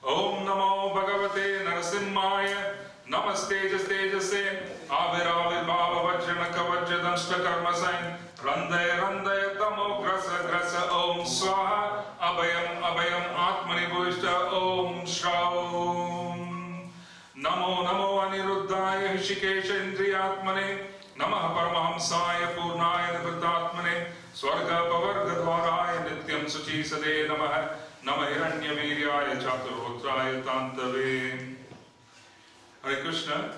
Om Namo Bhagavate Narasimhaya Namaste Jase Avir Bhava Vajrana Kavajadam Karma Sign Randaya Tamo Grasa Om Swaha Abhayam Atmani Bhuishta Om Shraum Namo Aniruddhaya Hishikesha Indriyatmane Namah Paramahamsaya Purnaya Nipatatmane Swarga Pavarga Dvaraya Nityam Suchi Sade Namah Namah Hiranyaviryaya Chaturhotraya Tantave. Hare Krishna.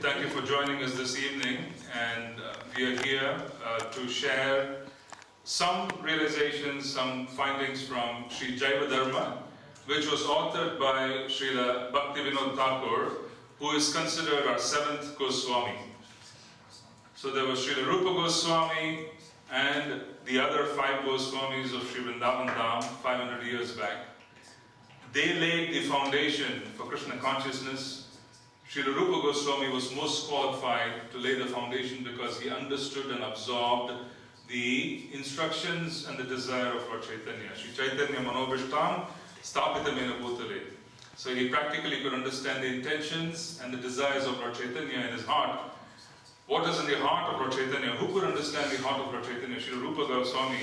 Thank you for joining us this evening, and we are here to share some realizations, some findings from Sri Dharma, which was authored by Srila Bhaktivinoda Thakuras, who is considered our seventh Goswami. So there was Srila Rupa Goswami and the other five Goswamis of Sri Vrindavan Dham 500 years back. They laid the foundation for Krishna consciousness. Srila Rupa Goswami was most qualified to lay the foundation because he understood and absorbed the instructions and the desire of Lord Chaitanya. Shri Chaitanya Manobhishtam Sthapitamena Bhutale. So he practically could understand the intentions and the desires of Lord Chaitanya in his heart. What is in the heart of Lord Chaitanya? Who could understand the heart of Lord Chaitanya? Srila Rupa Goswami,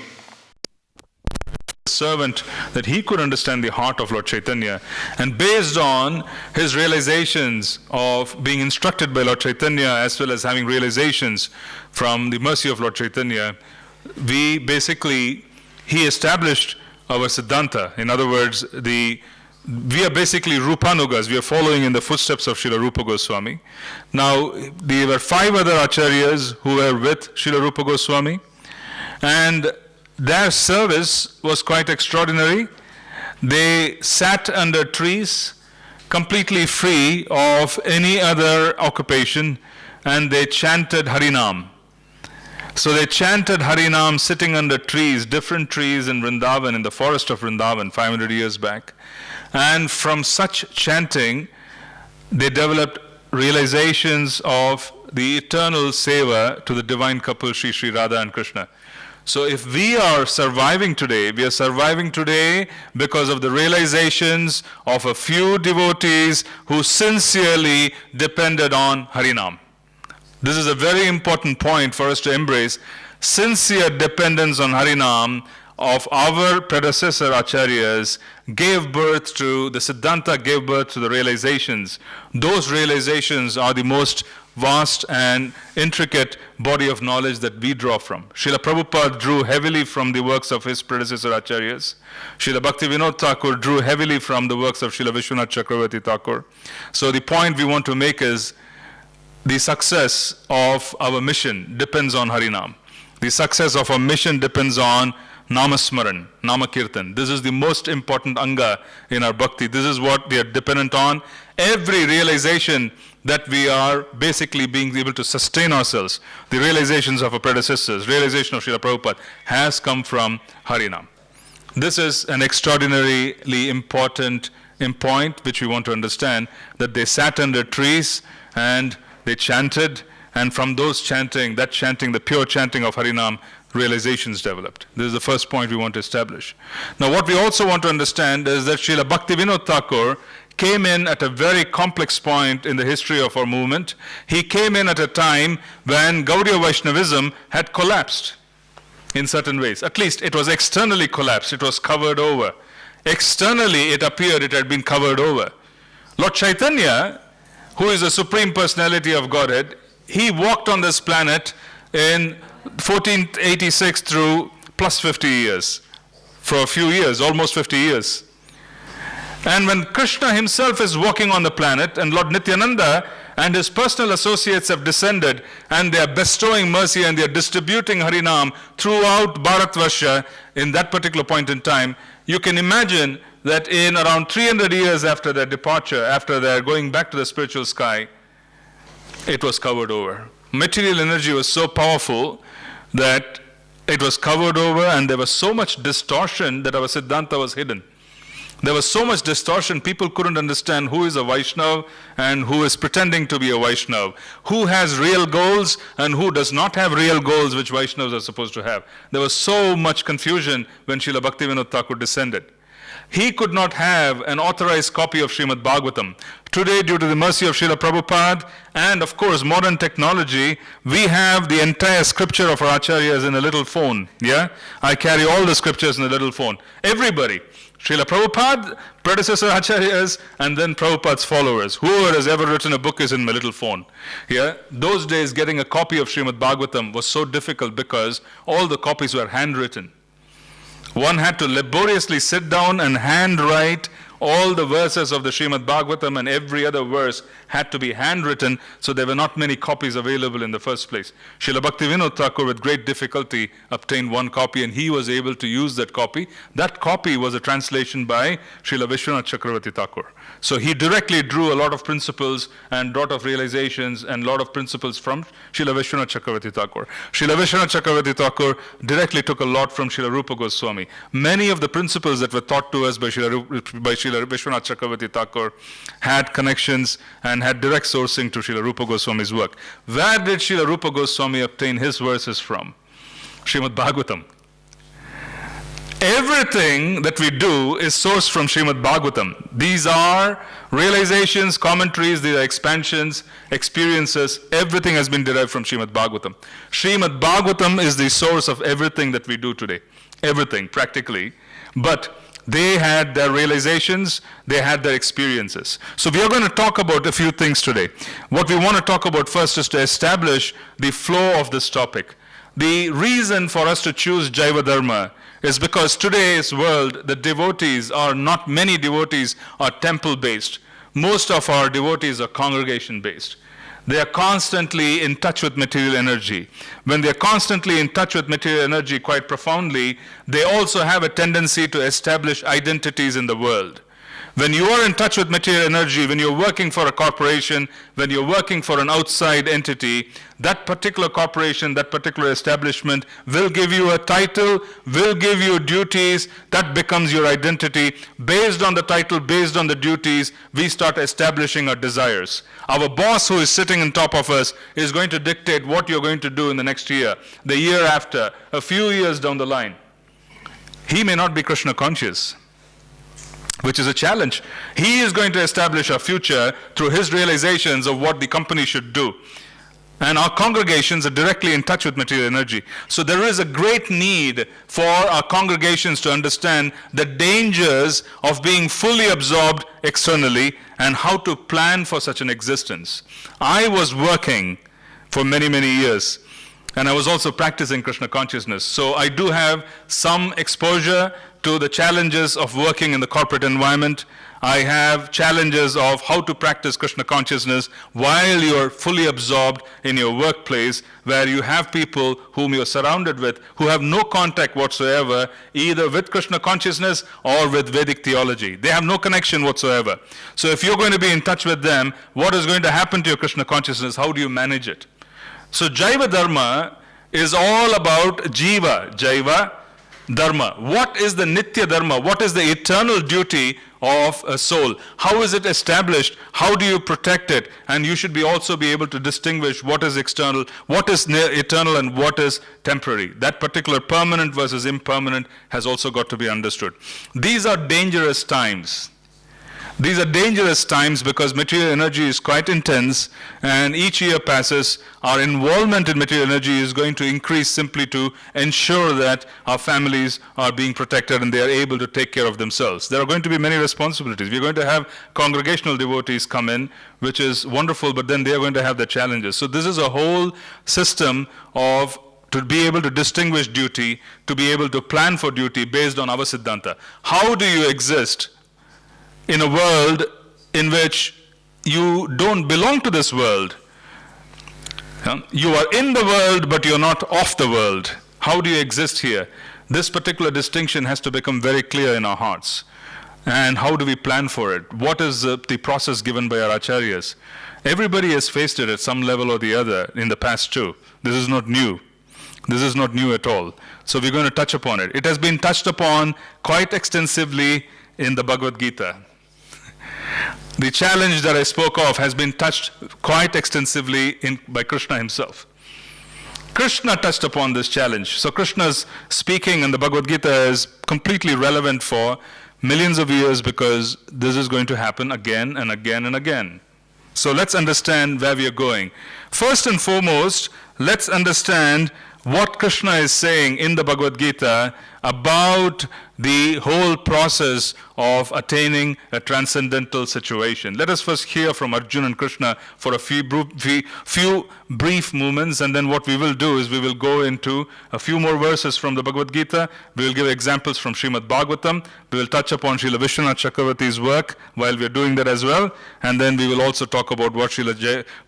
servant, that he could understand the heart of Lord Chaitanya, and based on his realizations of being instructed by Lord Chaitanya as well as having realizations from the mercy of Lord Chaitanya, he established our Siddhanta. In other words, we are basically Rupanugas. We are following in the footsteps of Srila Rupa Goswami. Now, there were five other acharyas who were with Srila Rupa Goswami, and their service was quite extraordinary. They sat under trees, completely free of any other occupation, and they chanted Harinam. So they chanted Harinam sitting under trees, different trees in Vrindavan, in the forest of Vrindavan 500 years back. And from such chanting, they developed realizations of the eternal seva to the divine couple Sri Radha and Krishna. So if we are surviving today, we are surviving today because of the realizations of a few devotees who sincerely depended on Harinam. This is a very important point for us to embrace. Sincere dependence on Harinam of our predecessor acharyas gave birth to the Siddhanta, gave birth to the realizations. Those realizations are the most vast and intricate body of knowledge that we draw from. Srila Prabhupada drew heavily from the works of his predecessor acharyas. Srila Bhaktivinoda Thakur drew heavily from the works of Srila Vishwanath Chakravarti Thakur. So the point we want to make is the success of our mission depends on Harinam. The success of our mission depends on Namasmaran, Namakirtan. This is the most important anga in our bhakti. This is what we are dependent on. Every realization that we are basically being able to sustain ourselves, the realizations of our predecessors, realization of Srila Prabhupada, has come from Harinam. This is an extraordinarily important point which we want to understand, that they sat under trees and they chanted, and from those chanting, the pure chanting of Harinam, realizations developed. This is the first point we want to establish. Now what we also want to understand is that Srila Bhaktivinoda Thakur came in at a very complex point in the history of our movement. He came in at a time when Gaudiya Vaishnavism had collapsed in certain ways. At least it was externally collapsed, it was covered over. Externally it appeared it had been covered over. Lord Chaitanya, who is the Supreme Personality of Godhead, he walked on this planet in 1486 through plus 50 years, for a few years, almost 50 years. And when Krishna himself is walking on the planet, and Lord Nityananda and his personal associates have descended, and they are bestowing mercy and they are distributing Harinam throughout Bharatvarsha in that particular point in time, you can imagine that in around 300 years after their departure, after their going back to the spiritual sky, it was covered over. Material energy was so powerful that it was covered over, and there was so much distortion that our Siddhanta was hidden. There was so much distortion, people couldn't understand who is a Vaishnava and who is pretending to be a Vaishnava, who has real goals and who does not have real goals which Vaishnavas are supposed to have. There was so much confusion when Srila Bhaktivinoda Thakur descended. he could not have an authorized copy of Srimad Bhagavatam. Today, due to the mercy of Srila Prabhupada and of course modern technology, we have the entire scripture of our acharyas in a little phone. Yeah, I carry all the scriptures in a little phone. Everybody, Srila Prabhupada, predecessor acharyas, and then Prabhupada's followers. Whoever has ever written a book is in my little phone. Yeah, those days getting a copy of Srimad Bhagavatam was so difficult because all the copies were handwritten. One had to laboriously sit down and handwrite all the verses of the Srimad Bhagavatam, and every other verse had to be handwritten, so there were not many copies available in the first place. Srila Bhaktivinoda Thakuras with great difficulty obtained one copy, and he was able to use that copy. That copy was a translation by Srila Vishwanath Chakravarti Thakur. So he directly drew a lot of principles and lot of realizations and lot of principles from Srila Vishwanath Chakravarti Thakur. Srila Vishwanath Chakravarti Thakur directly took a lot from Srila Rupa Goswami. Many of the principles that were taught to us by Srila Vishwanath Chakravarti Thakur had connections and had direct sourcing to Srila Rupa Goswami's work. Where did Srila Rupa Goswami obtain his verses from? Srimad Bhagavatam. Everything that we do is sourced from Srimad Bhagavatam. These are realizations, commentaries, these are expansions, experiences. Everything has been derived from Srimad Bhagavatam. Srimad Bhagavatam is the source of everything that we do today. Everything, practically. But they had their realizations, they had their experiences. So we are going to talk about a few things today. What we want to talk about first is to establish the flow of this topic. The reason for us to choose Jaiva Dharma is because today's world, the devotees are not, many devotees are temple-based. Most of our devotees are congregation-based. They are constantly in touch with material energy. When they are constantly in touch with material energy quite profoundly, they also have a tendency to establish identities in the world. When you are in touch with material energy, when you're working for a corporation, when you're working for an outside entity, that particular corporation, that particular establishment will give you a title, will give you duties, that becomes your identity. Based on the title, based on the duties, we start establishing our desires. Our boss who is sitting on top of us is going to dictate what you're going to do in the next year, the year after, a few years down the line. He may not be Krishna conscious, which is a challenge. He is going to establish our future through his realizations of what the company should do. And our congregations are directly in touch with material energy. So there is a great need for our congregations to understand the dangers of being fully absorbed externally and how to plan for such an existence. I was working for many, many years, and I was also practicing Krishna consciousness. So I do have some exposure to the challenges of working in the corporate environment. I have challenges of how to practice Krishna consciousness while you're fully absorbed in your workplace, where you have people whom you're surrounded with who have no contact whatsoever, either with Krishna consciousness or with Vedic theology. They have no connection whatsoever. So if you're going to be in touch with them, what is going to happen to your Krishna consciousness? How do you manage it? So Jaiva Dharma is all about Jiva, Jaiva Dharma. What is the Nitya Dharma? What is the eternal duty of a soul? How is it established? How do you protect it? And you should also be able to distinguish what is external, what is eternal, and what is temporary. That particular permanent versus impermanent has also got to be understood. These are dangerous times. These are dangerous times because material energy is quite intense, and each year passes, our involvement in material energy is going to increase simply to ensure that our families are being protected and they are able to take care of themselves. There are going to be many responsibilities. We're going to have congregational devotees come in, which is wonderful, but then they are going to have their challenges. So this is a whole system of to be able to distinguish duty, to be able to plan for duty based on our Siddhanta. How do you exist in a world in which you don't belong to this world? You are in the world, but you're not of the world. How do you exist here? This particular distinction has to become very clear in our hearts. And how do we plan for it? What is the process given by our acharyas? Everybody has faced it at some level or the other in the past too. This is not new. This is not new at all. So we're going to touch upon it. It has been touched upon quite extensively in the Bhagavad Gita. The challenge that I spoke of has been touched quite extensively by Krishna himself. Krishna touched upon this challenge. So Krishna's speaking in the Bhagavad Gita is completely relevant for millions of years, because this is going to happen again and again and again. So let's understand where we are going. First and foremost, let's understand what Krishna is saying in the Bhagavad Gita about the whole process of attaining a transcendental situation. Let us first hear from Arjuna and Krishna for a few brief moments, and then what we will do is we will go into a few more verses from the Bhagavad Gita. We will give examples from Srimad Bhagavatam. We will touch upon Srila Vishwanath Chakravarti's work while we are doing that as well. And then we will also talk about what Srila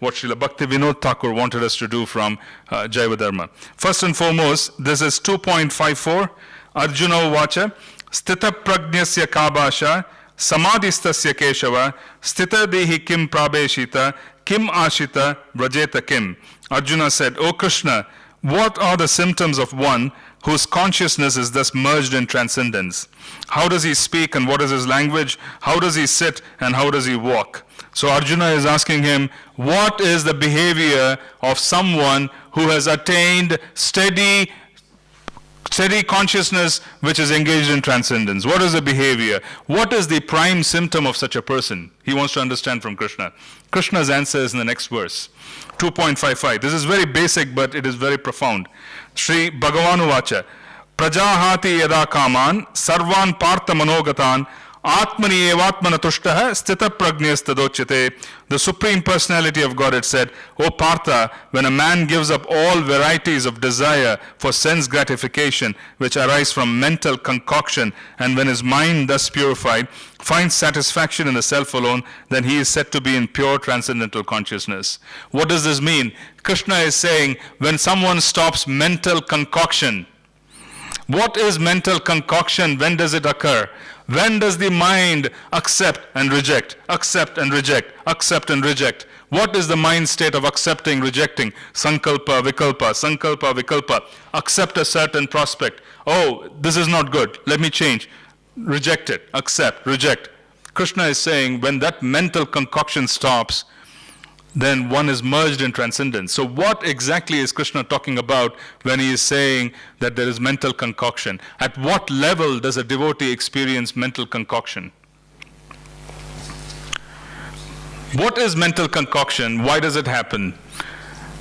Bhaktivinoda Thakur wanted us to do from Jaiva Dharma. First and foremost, this is 2.54. Arjuna Uvacha, Sthita Prajnasya Kabasha, Samadhistasya Keshava, Sthita Dehi Kim Prabeshita, Kim Ashita, Vrajeta Kim. Arjuna said, O Krishna, what are the symptoms of one whose consciousness is thus merged in transcendence? How does he speak and what is his language? How does he sit and how does he walk? So Arjuna is asking him, what is the behavior of someone who has attained steady consciousness which is engaged in transcendence? What is the behavior? What is the prime symptom of such a person? He wants to understand from Krishna. Krishna's answer is in the next verse, 2.55. This is very basic, but it is very profound. Sri Bhagavanu Vacha, Prajahati yada kaman, sarvan partha manogatan, Atmani evatmana tushtaha sthita prajnyastadochite. The Supreme Personality of Godhead said, O Partha, when a man gives up all varieties of desire for sense gratification which arise from mental concoction, and when his mind thus purified finds satisfaction in the self alone, then he is said to be in pure transcendental consciousness. What does this mean? Krishna is saying, when someone stops mental concoction. What is mental concoction? When does it occur? When does the mind accept and reject, accept and reject, accept and reject? What is the mind state of accepting, rejecting? Sankalpa, Vikalpa, Sankalpa, Vikalpa. Accept a certain prospect. Oh, this is not good. Let me change. Reject it. Accept, reject. Krishna is saying when that mental concoction stops, then one is merged in transcendence. So what exactly is Krishna talking about when he is saying that there is mental concoction? At what level does a devotee experience mental concoction? What is mental concoction? Why does it happen?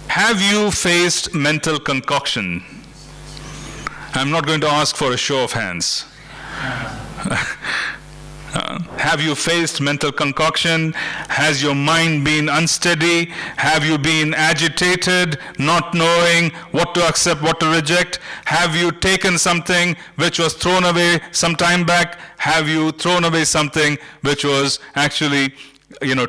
Have you faced mental concoction? I'm not going to ask for a show of hands. Have you faced mental concoction? Has your mind been unsteady? Have you been agitated, not knowing what to accept, what to reject? Have you taken something which was thrown away some time back? Have you thrown away something which was actually,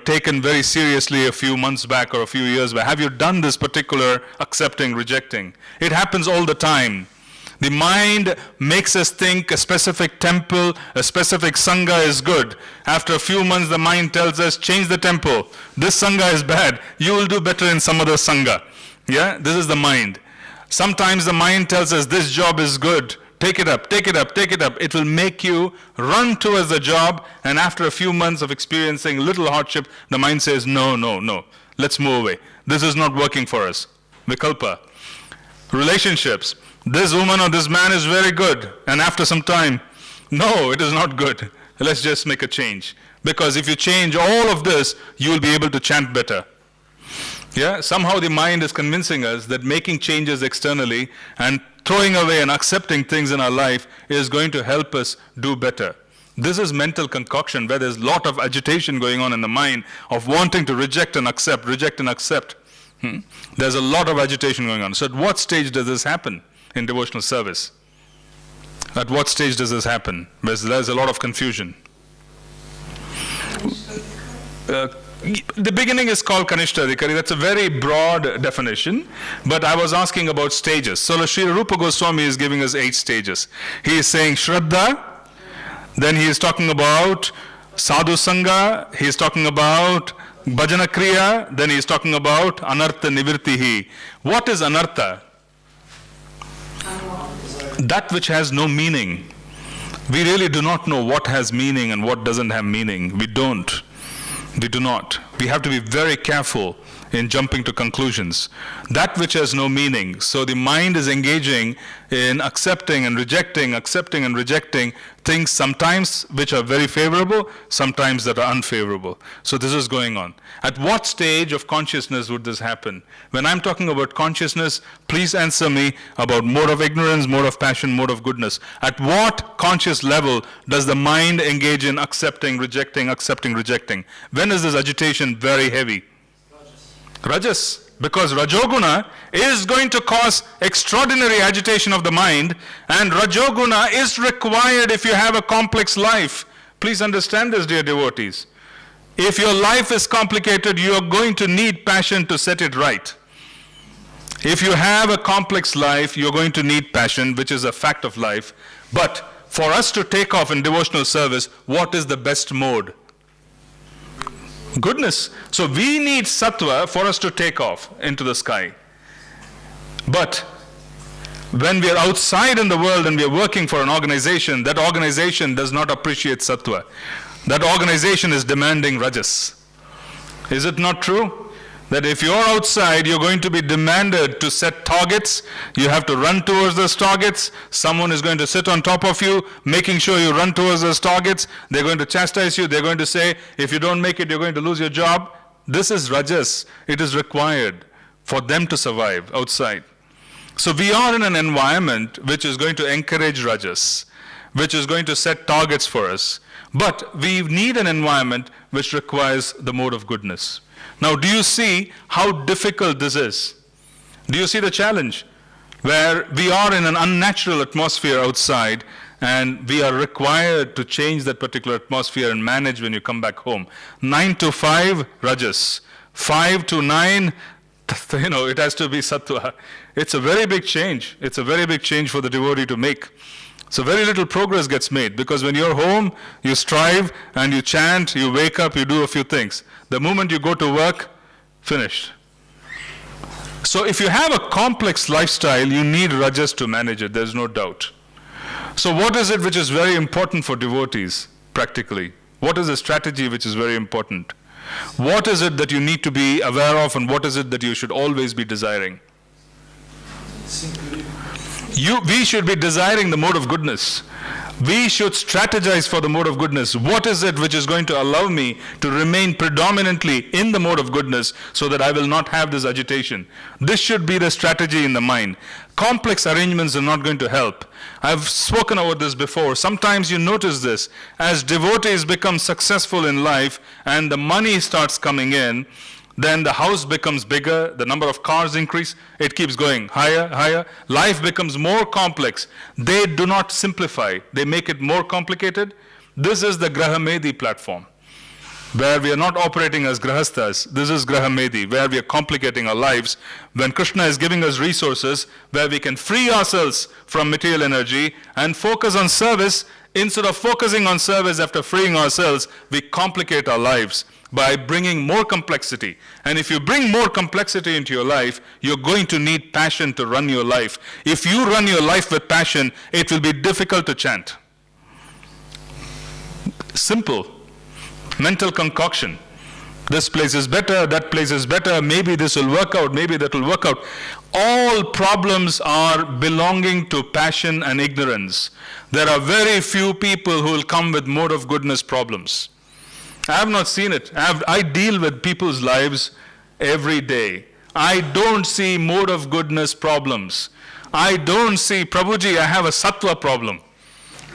taken very seriously a few months back or a few years back? Have you done this particular accepting, rejecting? It happens all the time. The mind makes us think a specific temple, a specific sangha is good. After a few months, the mind tells us, change the temple. This sangha is bad. You will do better in some other sangha. Yeah, this is the mind. Sometimes the mind tells us, this job is good. Take it up, take it up, take it up. It will make you run towards the job, and after a few months of experiencing little hardship, the mind says, no, no, no. Let's move away. This is not working for us. Vikalpa. Relationships. This woman or this man is very good, and after some time, no, it is not good. Let's just make a change. Because if you change all of this, you will be able to chant better. Yeah, somehow the mind is convincing us that making changes externally and throwing away and accepting things in our life is going to help us do better. This is mental concoction where there's a lot of agitation going on in the mind of wanting to reject and accept, reject and accept. There's a lot of agitation going on. So at what stage does this happen in devotional service? At what stage does this happen? There's a lot of confusion. The beginning is called Kanishta Adhikari. That's a very broad definition, but I was asking about stages. So Srila Rupa Goswami is giving us 8 stages. He is saying Shraddha, then he is talking about Sadhu Sangha, he is talking about Bhajana Kriya, then he is talking about Anartha Nivirtihi. What is Anartha? That which has no meaning. We really do not know what has meaning and what doesn't have meaning. We don't. We do not. We have to be very careful in jumping to conclusions. That which has no meaning. So the mind is engaging in accepting and rejecting things sometimes which are very favorable, sometimes that are unfavorable. So this is going on. At what stage of consciousness would this happen? When I'm talking about consciousness, please answer me about mode of ignorance, mode of passion, mode of goodness. At what conscious level does the mind engage in accepting, rejecting, accepting, rejecting? When is this agitation very heavy? Rajas. Because Rajoguna is going to cause extraordinary agitation of the mind, and Rajoguna is required if you have a complex life. Please understand this, dear devotees. If your life is complicated, you are going to need passion to set it right. If you have a complex life, you're going to need passion, which is a fact of life. But for us to take off in devotional service, what is the best mode? Goodness. So we need sattva for us to take off into the sky. But when we are outside in the world and we are working for an organization, that organization does not appreciate sattva. That organization is demanding rajas. Is it not true? That if you're outside, you're going to be demanded to set targets. You have to run towards those targets. Someone is going to sit on top of you, making sure you run towards those targets. They're going to chastise you. They're going to say, if you don't make it, you're going to lose your job. This is rajas. It is required for them to survive outside. So we are in an environment which is going to encourage rajas, which is going to set targets for us. But we need an environment which requires the mode of goodness. Now, do you see how difficult this is? Do you see the challenge? Where we are in an unnatural atmosphere outside, and we are required to change that particular atmosphere and manage when you come back home. 9 to 5, rajas. 5 to 9, it has to be sattva. It's a very big change. It's a very big change for the devotee to make. So very little progress gets made, because when you're home, you strive and you chant, you wake up, you do a few things. The moment you go to work, finished. So if you have a complex lifestyle, you need rajas to manage it, there's no doubt. So what is it which is very important for devotees, practically? What is the strategy which is very important? What is it that you need to be aware of, and what is it that you should always be desiring? We should be desiring the mode of goodness. We should strategize for the mode of goodness. What is it which is going to allow me to remain predominantly in the mode of goodness so that I will not have this agitation? This should be the strategy in the mind. Complex arrangements are not going to help. I've spoken about this before. Sometimes you notice this. As devotees become successful in life and the money starts coming in, then the house becomes bigger, the number of cars increase, it keeps going higher, higher. Life becomes more complex. They do not simplify, they make it more complicated. This is the Grahamedi platform, where we are not operating as Grahasthas. This is Grahamedi, where we are complicating our lives. When Krishna is giving us resources, where we can free ourselves from material energy and focus on service, instead of focusing on service after freeing ourselves, we complicate our lives by bringing more complexity. And if you bring more complexity into your life, you're going to need passion to run your life. If you run your life with passion, it will be difficult to chant. Simple. Mental concoction. This place is better, that place is better, maybe this will work out, maybe that will work out. All problems are belonging to passion and ignorance. There are very few people who will come with mode of goodness problems. I have not seen it. I deal with people's lives every day. I don't see mode of goodness problems. I don't see, Prabhuji, I have a sattva problem.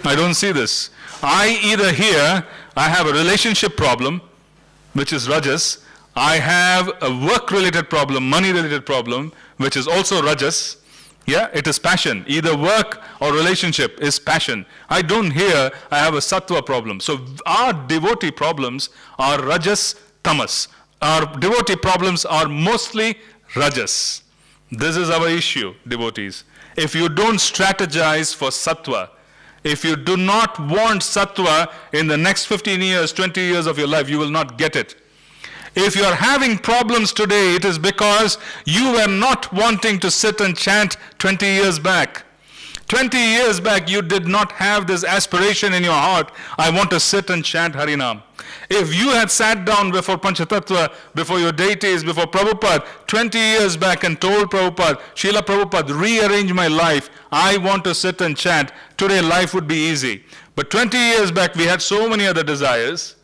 I don't see this. I either hear I have a relationship problem, which is rajas. I have a work-related problem, money-related problem, which is also rajas. Yeah, it is passion. Either work or relationship is passion. I don't hear I have a sattva problem. So our devotee problems are rajas, tamas. Our devotee problems are mostly rajas. This is our issue, devotees. If you don't strategize for sattva, if you do not want sattva in the next 15 years, 20 years of your life, you will not get it. If you are having problems today, it is because you were not wanting to sit and chant 20 years back. 20 years back, you did not have this aspiration in your heart, I want to sit and chant Harinam. If you had sat down before Panchatattva, before your deities, before Prabhupada, 20 years back and told Prabhupada, Srila Prabhupada, rearrange my life, I want to sit and chant, today life would be easy. But 20 years back, we had so many other desires.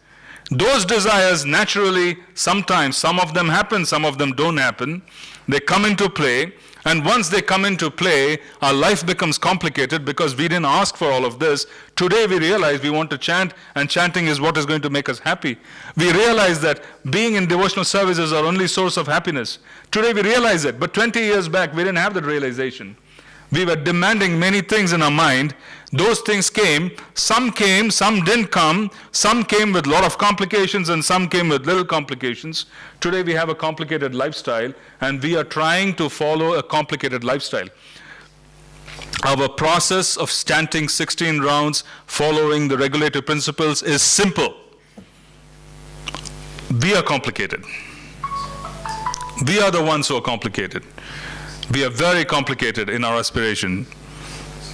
Those desires naturally, sometimes, some of them happen, some of them don't happen. They come into play, and once they come into play, our life becomes complicated because we didn't ask for all of this. Today we realize we want to chant, and chanting is what is going to make us happy. We realize that being in devotional service is our only source of happiness. Today we realize it, but 20 years back we didn't have that realization. We were demanding many things in our mind. Those things came, some didn't come, some came with a lot of complications and some came with little complications. Today we have a complicated lifestyle and we are trying to follow a complicated lifestyle. Our process of chanting 16 rounds, following the regulative principles is simple. We are complicated. We are the ones who are complicated. We are very complicated in our aspiration.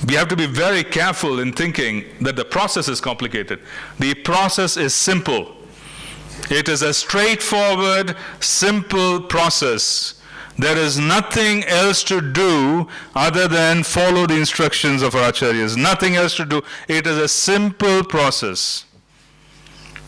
We have to be very careful in thinking that the process is complicated. The process is simple. It is a straightforward, simple process. There is nothing else to do other than follow the instructions of our acharyas. Nothing else to do. It is a simple process.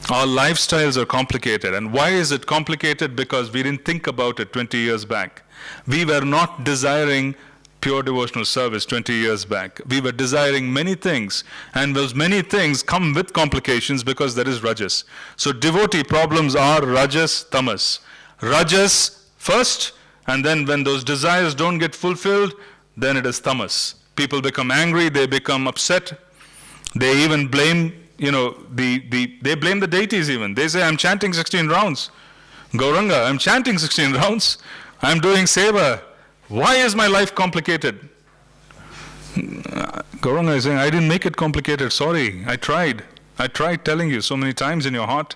Our lifestyles are complicated. And why is it complicated? Because we didn't think about it 20 years back. We were not desiring pure devotional service 20 years back. We were desiring many things, and those many things come with complications because there is rajas. So devotee problems are rajas, tamas. Rajas first, and then when those desires don't get fulfilled, then it is tamas. People become angry, they become upset, they even blame, they blame the deities even. They say, I'm chanting 16 rounds. Gauranga, I'm chanting 16 rounds. I'm doing seva. Why is my life complicated? Gauranga is saying, I didn't make it complicated, sorry, I tried. I tried telling you so many times in your heart.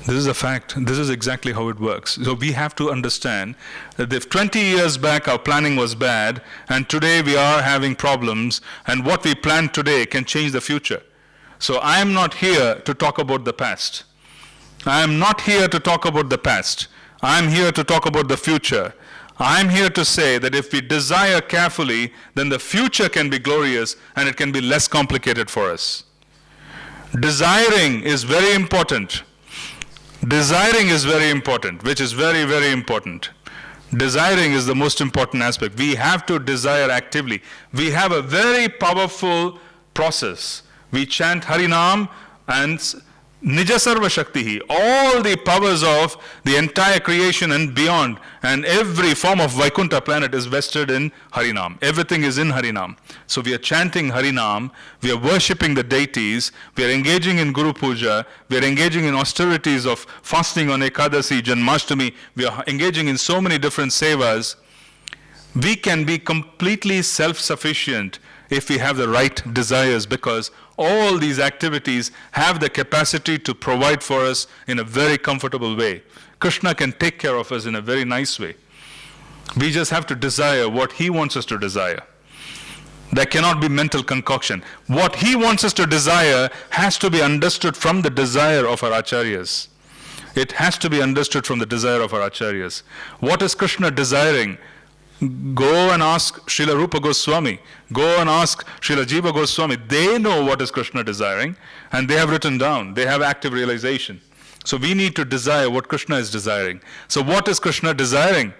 This is a fact. This is exactly how it works. So we have to understand that if 20 years back our planning was bad, and today we are having problems, and what we plan today can change the future. So I am not here to talk about the past. I am not here to talk about the past. I am here to talk about the future. I am here to say that if we desire carefully, then the future can be glorious and it can be less complicated for us. Desiring is very important. Desiring is very important, which is very, very important. Desiring is the most important aspect. We have to desire actively. We have a very powerful process. We chant Harinam and Nija Sarva Shaktihi, all the powers of the entire creation and beyond, and every form of Vaikuntha planet is vested in Harinam. Everything is in Harinam. So we are chanting Harinam, we are worshipping the deities, we are engaging in Guru Puja, we are engaging in austerities of fasting on Ekadasi, Janmashtami, we are engaging in so many different sevas. We can be completely self-sufficient if we have the right desires, because all these activities have the capacity to provide for us in a very comfortable way. Krishna can take care of us in a very nice way. We just have to desire what he wants us to desire. There cannot be mental concoction. What he wants us to desire has to be understood from the desire of our acharyas. It has to be understood from the desire of our acharyas. What is Krishna desiring? Go and ask Srila Rupa Goswami. Go and ask Srila Jiva Goswami. They know what is Krishna desiring, and they have written down. They have active realization. So we need to desire what Krishna is desiring. So what is Krishna desiring?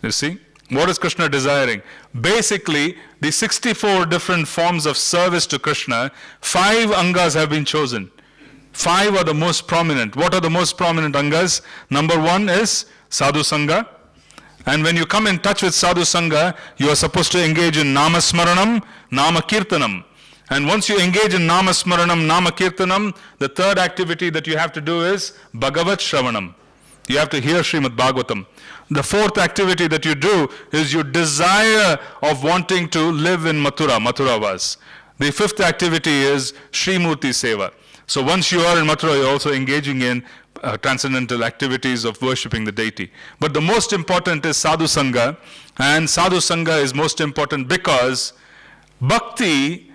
You see? What is Krishna desiring? Basically, the 64 different forms of service to Krishna, 5 angas have been chosen. 5 are the most prominent. What are the most prominent angas? Number 1 is Sadhu Sangha. And when you come in touch with Sadhu Sangha, you are supposed to engage in Nama Smaranam, Nama Kirtanam. And once you engage in Nama Smaranam, Nama Kirtanam, the third activity that you have to do is Bhagavat Shravanam. You have to hear Srimad Bhagavatam. The fourth activity that you do is your desire of wanting to live in Mathura, Mathuravas. The fifth activity is Srimurti Seva. So once you are in Mathura, you're also engaging in transcendental activities of worshipping the deity. But the most important is Sadhu Sangha, and Sadhu Sangha is most important because Bhakti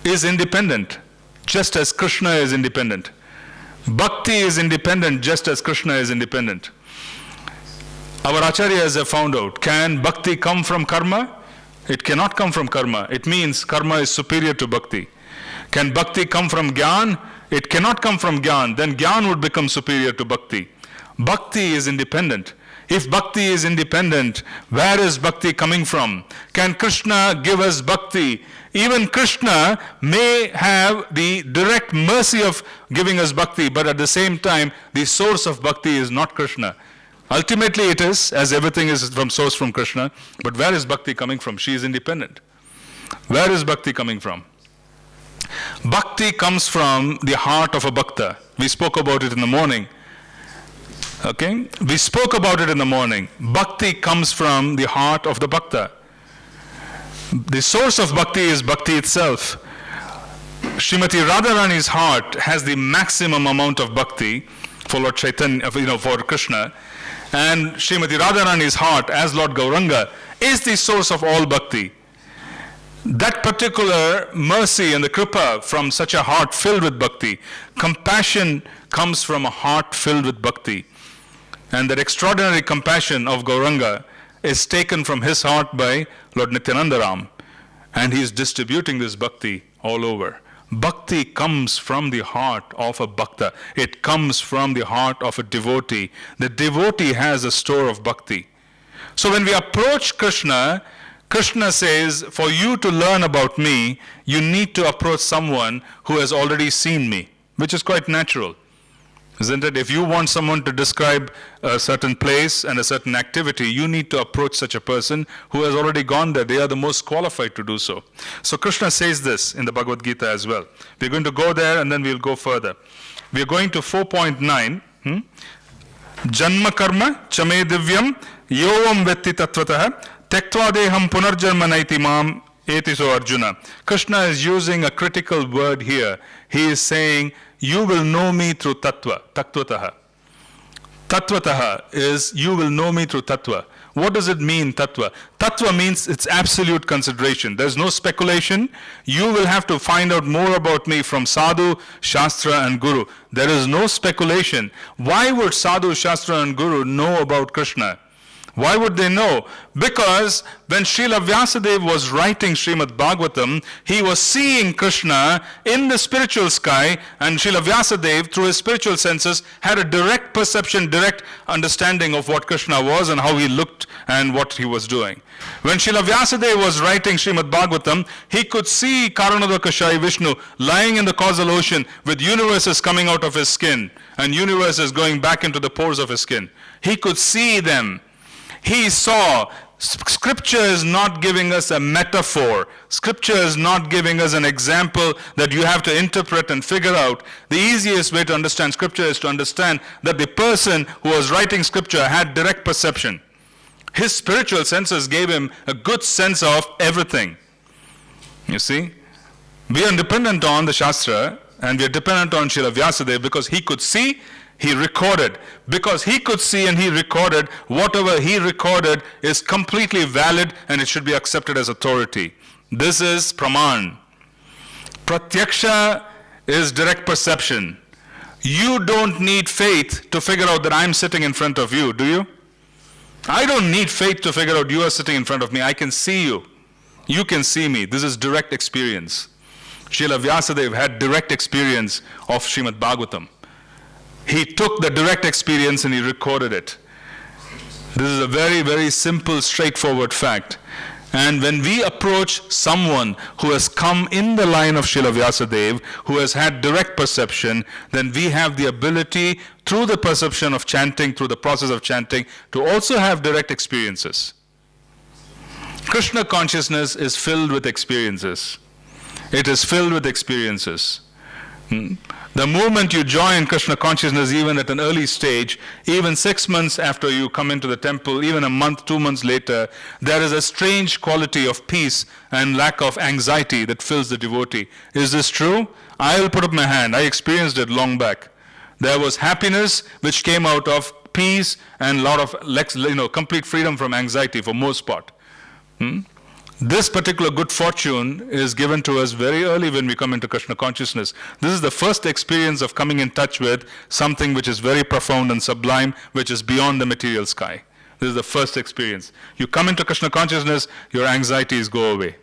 is independent, just as Krishna is independent. Bhakti is independent, just as Krishna is independent. Our acharyas have found out, can Bhakti come from karma? It cannot come from karma. It means karma is superior to Bhakti. Can bhakti come from Gyan? It cannot come from Gyan. Then Gyan would become superior to bhakti. Bhakti is independent. If bhakti is independent, where is bhakti coming from? Can Krishna give us bhakti? Even Krishna may have the direct mercy of giving us bhakti, but at the same time, the source of bhakti is not Krishna. Ultimately it is, as everything is from source from Krishna, but where is bhakti coming from? She is independent. Where is bhakti coming from? Bhakti comes from the heart of a bhakta. We spoke about it in the morning. Okay? We spoke about it in the morning. Bhakti comes from the heart of the bhakta. The source of bhakti is bhakti itself. Srimati Radharani's heart has the maximum amount of bhakti for Lord Chaitanya, for Krishna. And Srimati Radharani's heart, as Lord Gauranga, is the source of all bhakti. That particular mercy and the kripa from such a heart filled with bhakti, compassion comes from a heart filled with bhakti. And that extraordinary compassion of Gauranga is taken from his heart by Lord Nityanandaram. And he is distributing this bhakti all over. Bhakti comes from the heart of a bhakta. It comes from the heart of a devotee. The devotee has a store of bhakti. So when we approach Krishna, Krishna says, for you to learn about me, you need to approach someone who has already seen me, which is quite natural, isn't it? If you want someone to describe a certain place and a certain activity, you need to approach such a person who has already gone there. They are the most qualified to do so. So Krishna says this in the Bhagavad Gita as well. We're going to go there and then we'll go further. We're going to 4.9. Janma karma chame divyam yovam vetti tatvatah Tektva deham punarjanma naiti mam etiso Arjuna. Krishna is using a critical word here. He is saying, you will know me through tattva, tattvataha. Tattvataha is, you will know me through tattva. What does it mean, tattva? Tattva means it's absolute consideration. There's no speculation. You will have to find out more about me from sadhu, shastra and guru. There is no speculation. Why would sadhu, shastra and guru know about Krishna? Why would they know? Because when Srila Vyasadeva was writing Srimad Bhagavatam, he was seeing Krishna in the spiritual sky, and Srila Vyasadeva, through his spiritual senses, had a direct perception, direct understanding of what Krishna was and how he looked and what he was doing. When Srila Vyasadeva was writing Srimad Bhagavatam, he could see Karanodakashayi Vishnu lying in the causal ocean with universes coming out of his skin and universes going back into the pores of his skin. He could see them. He saw. Scripture is not giving us a metaphor. Scripture is not giving us an example that you have to interpret and figure out. The easiest way to understand Scripture is to understand that the person who was writing Scripture had direct perception. His spiritual senses gave him a good sense of everything. You see? We are dependent on the Shastra and we are dependent on Srila Vyasadeva because he could see, he recorded. Because he could see and he recorded, whatever he recorded is completely valid and it should be accepted as authority. This is Praman. Pratyaksha is direct perception. You don't need faith to figure out that I'm sitting in front of you, do you? I don't need faith to figure out you are sitting in front of me. I can see you. You can see me. This is direct experience. Srila Vyasadeva had direct experience of Srimad Bhagavatam. He took the direct experience and he recorded it. This is a very, very simple, straightforward fact. And when we approach someone who has come in the line of Srila Vyasadeva, who has had direct perception, then we have the ability, through the perception of chanting, through the process of chanting, to also have direct experiences. Krishna consciousness is filled with experiences. It is filled with experiences. The moment you join Krishna consciousness, even at an early stage, even 6 months after you come into the temple, even a month, 2 months later, there is a strange quality of peace and lack of anxiety that fills the devotee. Is this true? I will put up my hand. I experienced it long back. There was happiness which came out of peace and a lot of complete freedom from anxiety for most part. This particular good fortune is given to us very early when we come into Krishna consciousness. This is the first experience of coming in touch with something which is very profound and sublime, which is beyond the material sky. This is the first experience. You come into Krishna consciousness, your anxieties go away.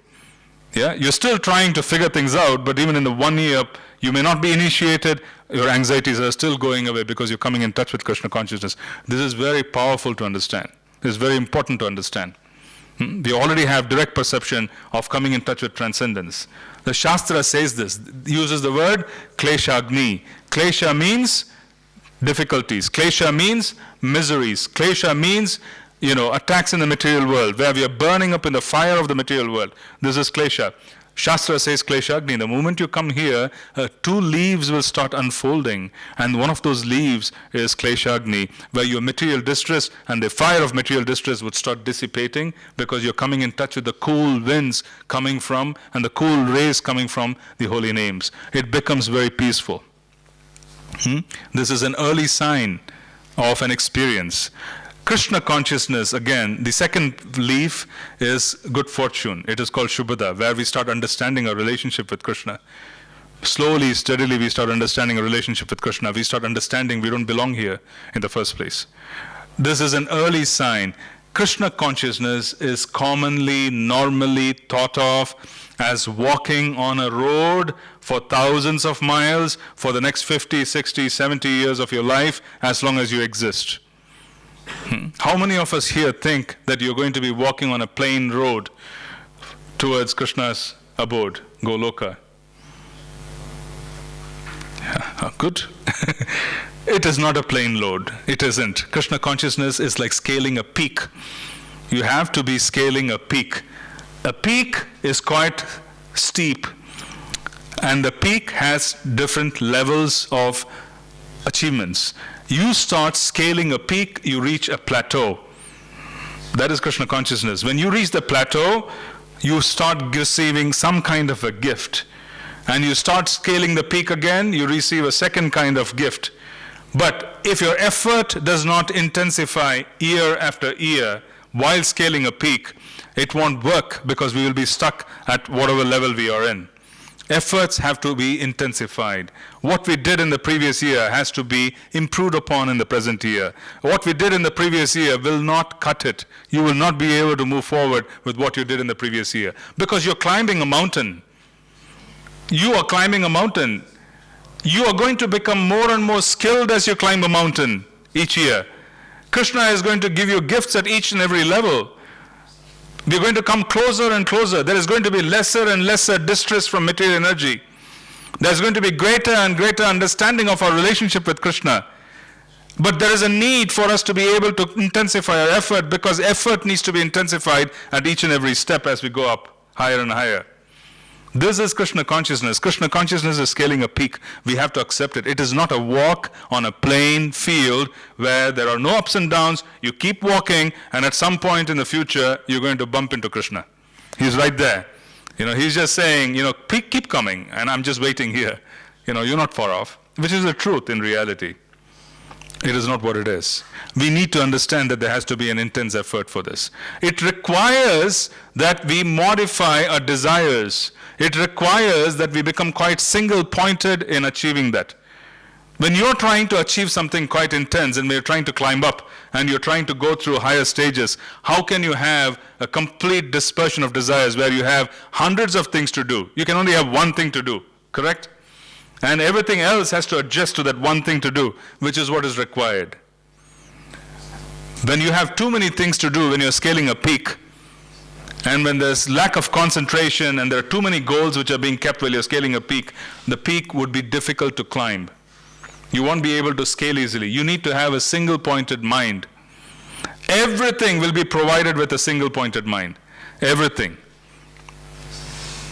Yeah, you're still trying to figure things out, but even in the 1 year, you may not be initiated, your anxieties are still going away because you're coming in touch with Krishna consciousness. This is very powerful to understand. This is very important to understand. We already have direct perception of coming in touch with transcendence. The Shastra says this, uses the word kleshagni. Klesha means difficulties. Klesha means miseries. Klesha means, attacks in the material world, where we are burning up in the fire of the material world. This is klesha. Shastra says kleshagni. The moment you come here, 2 leaves will start unfolding, and one of those leaves is kleshagni, where your material distress and the fire of material distress would start dissipating because you're coming in touch with the cool winds coming from and the cool rays coming from the holy names. It becomes very peaceful. This is an early sign of an experience. Krishna consciousness, again, the second leaf is good fortune. It is called Shubhada, where we start understanding our relationship with Krishna. Slowly, steadily, we start understanding a relationship with Krishna. We start understanding we don't belong here in the first place. This is an early sign. Krishna consciousness is commonly, normally thought of as walking on a road for thousands of miles for the next 50, 60, 70 years of your life, as long as you exist. How many of us here think that you're going to be walking on a plain road towards Krishna's abode, Goloka? Yeah, good. It is not a plain road. It isn't. Krishna consciousness is like scaling a peak. You have to be scaling a peak. A peak is quite steep, and the peak has different levels of achievements. You start scaling a peak, you reach a plateau. That is Krishna consciousness. When you reach the plateau, you start receiving some kind of a gift. And you start scaling the peak again, you receive a second kind of gift. But if your effort does not intensify year after year while scaling a peak, it won't work because we will be stuck at whatever level we are in. Efforts have to be intensified. What we did in the previous year has to be improved upon in the present year. What we did in the previous year will not cut it. You will not be able to move forward with what you did in the previous year. Because you're climbing a mountain. You are climbing a mountain. You are going to become more and more skilled as you climb a mountain each year. Krishna is going to give you gifts at each and every level. We're going to come closer and closer. There is going to be lesser and lesser distress from material energy. There's going to be greater and greater understanding of our relationship with Krishna. But there is a need for us to be able to intensify our effort, because effort needs to be intensified at each and every step as we go up higher and higher. This is Krishna consciousness. Krishna consciousness is scaling a peak. We have to accept it. It is not a walk on a plain field where there are no ups and downs. You keep walking, and at some point in the future, you're going to bump into Krishna. He's right there. He's just saying, keep coming, and I'm just waiting here. You're not far off, which is the truth in reality. It is not what it is. We need to understand that there has to be an intense effort for this. It requires that we modify our desires. It requires that we become quite single-pointed in achieving that. When you're trying to achieve something quite intense and we're trying to climb up and you're trying to go through higher stages, how can you have a complete dispersion of desires where you have hundreds of things to do? You can only have one thing to do, correct? And everything else has to adjust to that one thing to do, which is what is required. When you have too many things to do when you're scaling a peak, and when there's lack of concentration and there are too many goals which are being kept while you're scaling a peak, the peak would be difficult to climb. You won't be able to scale easily. You need to have a single-pointed mind. Everything will be provided with a single-pointed mind. Everything.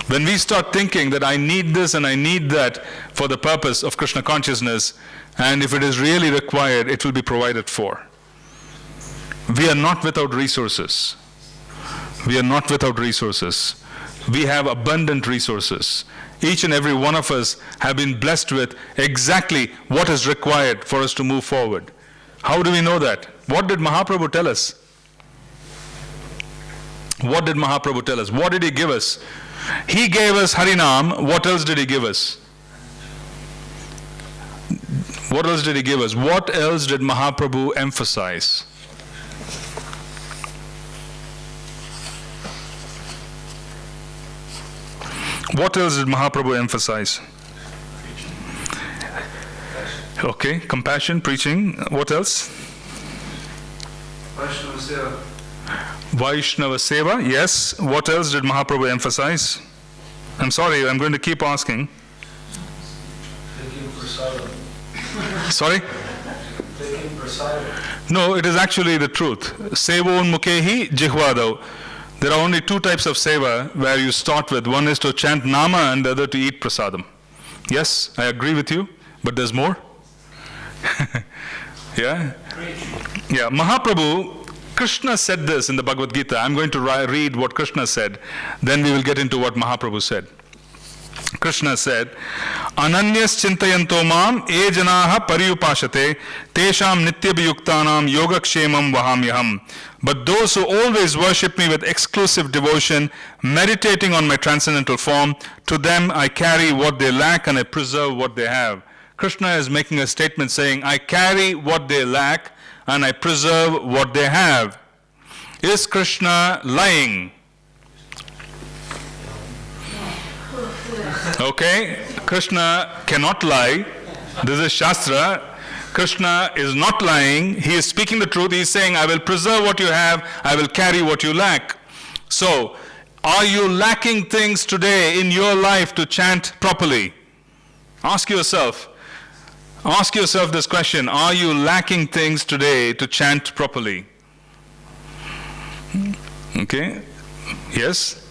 When we start thinking that I need this and I need that for the purpose of Krishna consciousness, and if it is really required, it will be provided for. We are not without resources. We are not without resources. We have abundant resources. Each and every one of us have been blessed with exactly what is required for us to move forward. How do we know that? What did Mahaprabhu tell us? What did Mahaprabhu tell us? What did he give us? He gave us Harinam. What else did he give us? What else did he give us? What else did Mahaprabhu emphasize? What else did Mahaprabhu emphasize? Okay, compassion, preaching. What else? Vaishnava Seva. Vaishnava Seva, yes. What else did Mahaprabhu emphasize? I'm sorry, I'm going to keep asking. Taking prasadam. Sorry? Taking prasadam. No, it is actually the truth. Sevon mukehi jihvadav. There are only two types of seva where you start with. One is to chant nama and the other to eat prasadam. Yes, I agree with you, but there's more. Yeah? Yeah, Mahaprabhu, Krishna said this in the Bhagavad Gita. I'm going to read what Krishna said. Then we will get into what Mahaprabhu said. Krishna said, Ananyas chintayanto mam e janaha pariyupashate tesham nityabhiyuktanam yogakshemam vahamyaham. But those who always worship me with exclusive devotion, meditating on my transcendental form, to them I carry what they lack and I preserve what they have. Krishna is making a statement saying, I carry what they lack and I preserve what they have. Is Krishna lying? Okay, Krishna cannot lie. This is Shastra. Krishna is not lying. He is speaking the truth. He is saying, I will preserve what you have. I will carry what you lack. So, are you lacking things today in your life to chant properly? Ask yourself. Ask yourself this question. Are you lacking things today to chant properly? Okay? Yes?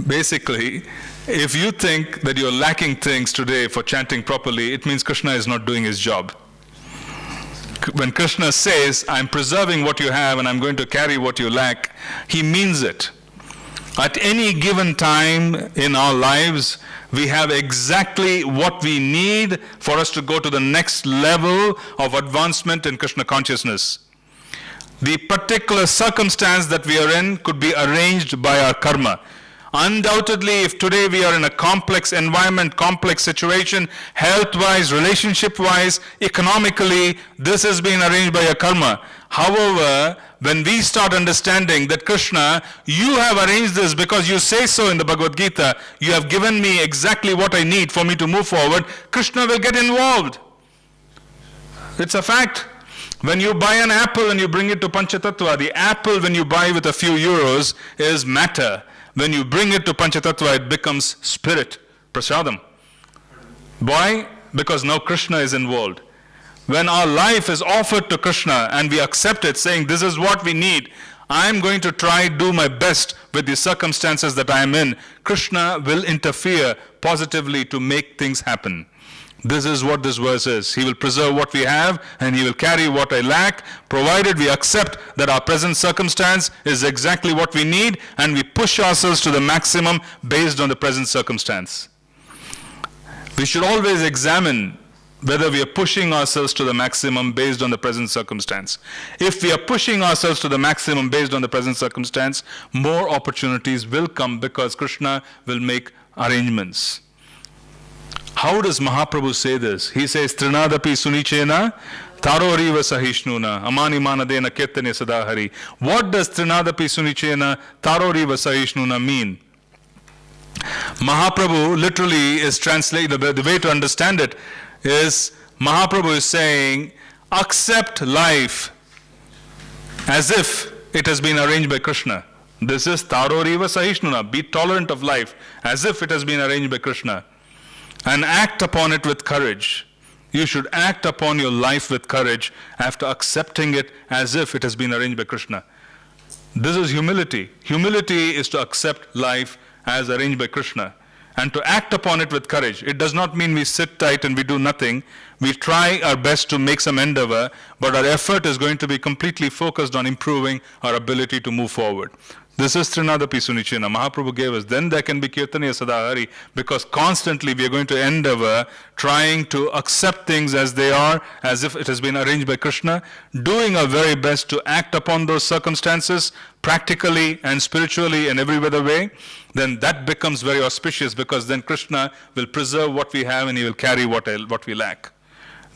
Basically, if you think that you're lacking things today for chanting properly, it means Krishna is not doing his job. When Krishna says, I'm preserving what you have and I'm going to carry what you lack, he means it. At any given time in our lives, we have exactly what we need for us to go to the next level of advancement in Krishna consciousness. The particular circumstance that we are in could be arranged by our karma. Undoubtedly, if today we are in a complex environment, complex situation, health-wise, relationship-wise, economically, this has been arranged by your karma. However, when we start understanding that Krishna, you have arranged this because you say so in the Bhagavad Gita, you have given me exactly what I need for me to move forward, Krishna will get involved. It's a fact. When you buy an apple and you bring it to Panchatattva, the apple when you buy with a few euros is matter. When you bring it to Panchatattva, it becomes spirit, prasadam. Why? Because now Krishna is involved. When our life is offered to Krishna and we accept it, saying, this is what we need, I am going to try do my best with the circumstances that I am in, Krishna will interfere positively to make things happen. This is what this verse is. He will preserve what we have and he will carry what I lack, provided we accept that our present circumstance is exactly what we need and we push ourselves to the maximum based on the present circumstance. We should always examine whether we are pushing ourselves to the maximum based on the present circumstance. If we are pushing ourselves to the maximum based on the present circumstance, more opportunities will come because Krishna will make arrangements. How does Mahaprabhu say this? He says, Trinadapi sunichena taroriva sahishnuna amani manadena kirtane sadahari. What does Trinadapi sunichena taroriva sahishnuna mean? Mahaprabhu literally is translating, the way to understand it is, Mahaprabhu is saying, accept life as if it has been arranged by Krishna. This is taroriva sahishnuna, be tolerant of life as if it has been arranged by Krishna. And act upon it with courage. You should act upon your life with courage after accepting it as if it has been arranged by Krishna. This is humility. Humility is to accept life as arranged by Krishna and to act upon it with courage. It does not mean we sit tight and we do nothing. We try our best to make some endeavor, but our effort is going to be completely focused on improving our ability to move forward. This is Trinadapi Sunichena. Mahaprabhu gave us. Then there can be Kirtaniya Sadahari, because constantly we are going to endeavor trying to accept things as they are, as if it has been arranged by Krishna, doing our very best to act upon those circumstances practically and spiritually in every other way. Then that becomes very auspicious, because then Krishna will preserve what we have and he will carry what we lack.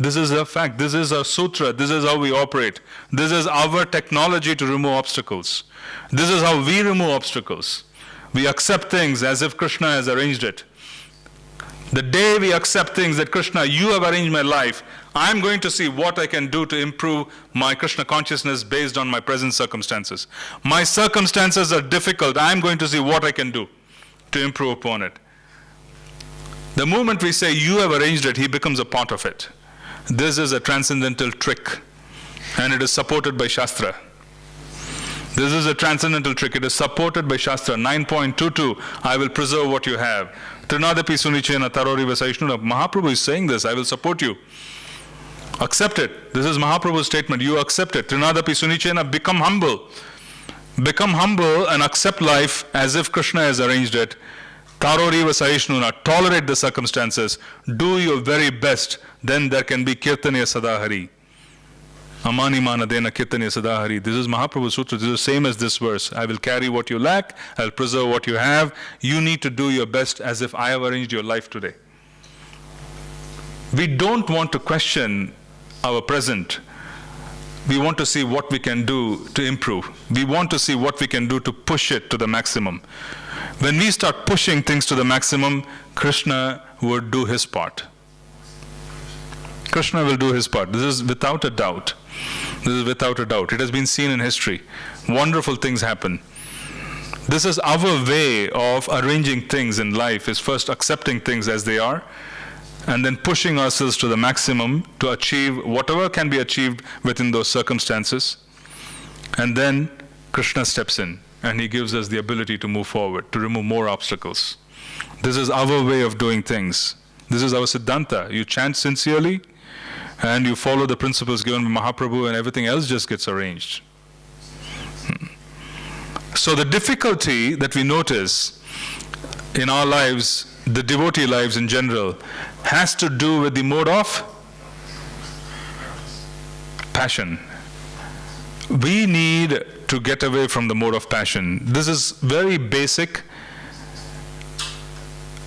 This is a fact. This is a sutra. This is how we operate. This is our technology to remove obstacles. This is how we remove obstacles. we accept things as if Krishna has arranged it. The day we accept things that Krishna, you have arranged my life, I'm going to see what I can do to improve my Krishna consciousness based on my present circumstances. My circumstances are difficult. I'm going to see what I can do to improve upon it. The moment we say you have arranged it, he becomes a part of it. This is a transcendental trick, and it is supported by Shastra. This is a transcendental trick. It is supported by Shastra. 9.22, I will preserve what you have. Trinadapi sunichena tarori vasaishnuna. Mahaprabhu is saying this, I will support you. Accept it. This is Mahaprabhu's statement. You accept it. Trinadapi sunichena, become humble. Become humble and accept life as if Krishna has arranged it. Tarori vasaishnuna. Tolerate the circumstances. Do your very best. Then there can be kirtaniya sadahari. Amani manadena kirtaniya sadahari. This is Mahaprabhu's sutra. This is the same as this verse. I will carry what you lack. I will preserve what you have. You need to do your best as if I have arranged your life today. We don't want to question our present. We want to see what we can do to improve. We want to see what we can do to push it to the maximum. When we start pushing things to the maximum, Krishna would do his part. Krishna will do his part. This is without a doubt. This is without a doubt. It has been seen in history. Wonderful things happen. This is our way of arranging things in life, is first accepting things as they are, and then pushing ourselves to the maximum to achieve whatever can be achieved within those circumstances. And then Krishna steps in, and he gives us the ability to move forward, to remove more obstacles. This is our way of doing things. This is our Siddhanta. You chant sincerely, and you follow the principles given by Mahaprabhu, and everything else just gets arranged. So the difficulty that we notice in our lives, the devotee lives in general, has to do with the mode of passion. We need to get away from the mode of passion. This is very basic,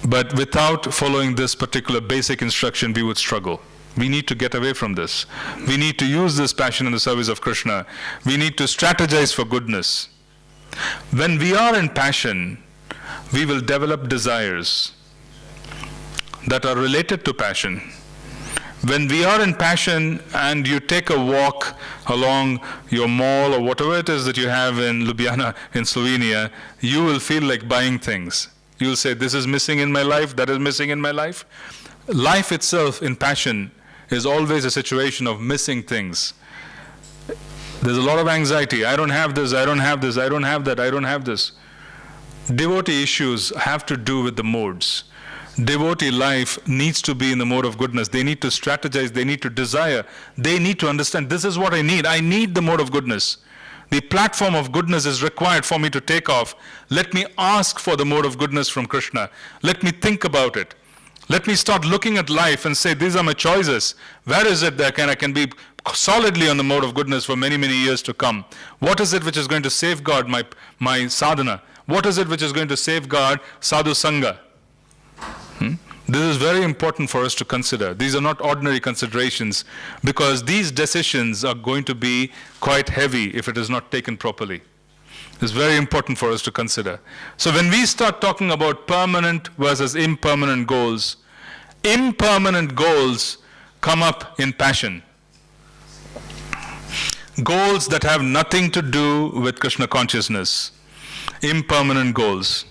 but without following this particular basic instruction, we would struggle. We need to get away from this. We need to use this passion in the service of Krishna. We need to strategize for goodness. When we are in passion, we will develop desires that are related to passion. When we are in passion and you take a walk along your mall or whatever it is that you have in Ljubljana, in Slovenia, you will feel like buying things. You will say, this is missing in my life, that is missing in my life. Life itself in passion is always a situation of missing things. There's a lot of anxiety. I don't have this, I don't have this, I don't have that, I don't have this. Devotee issues have to do with the modes. Devotee life needs to be in the mode of goodness. They need to strategize, they need to desire, they need to understand, this is what I need. I need the mode of goodness. The platform of goodness is required for me to take off. Let me ask for the mode of goodness from Krishna. Let me think about it. Let me start looking at life and say, these are my choices. Where is it that I can be solidly on the mode of goodness for many, many years to come? What is it which is going to safeguard my sadhana? What is it which is going to safeguard sadhu sangha? This is very important for us to consider. These are not ordinary considerations, because these decisions are going to be quite heavy if it is not taken properly. It's very important for us to consider. So when we start talking about permanent versus impermanent goals come up in passion. Goals that have nothing to do with Krishna consciousness. Impermanent goals.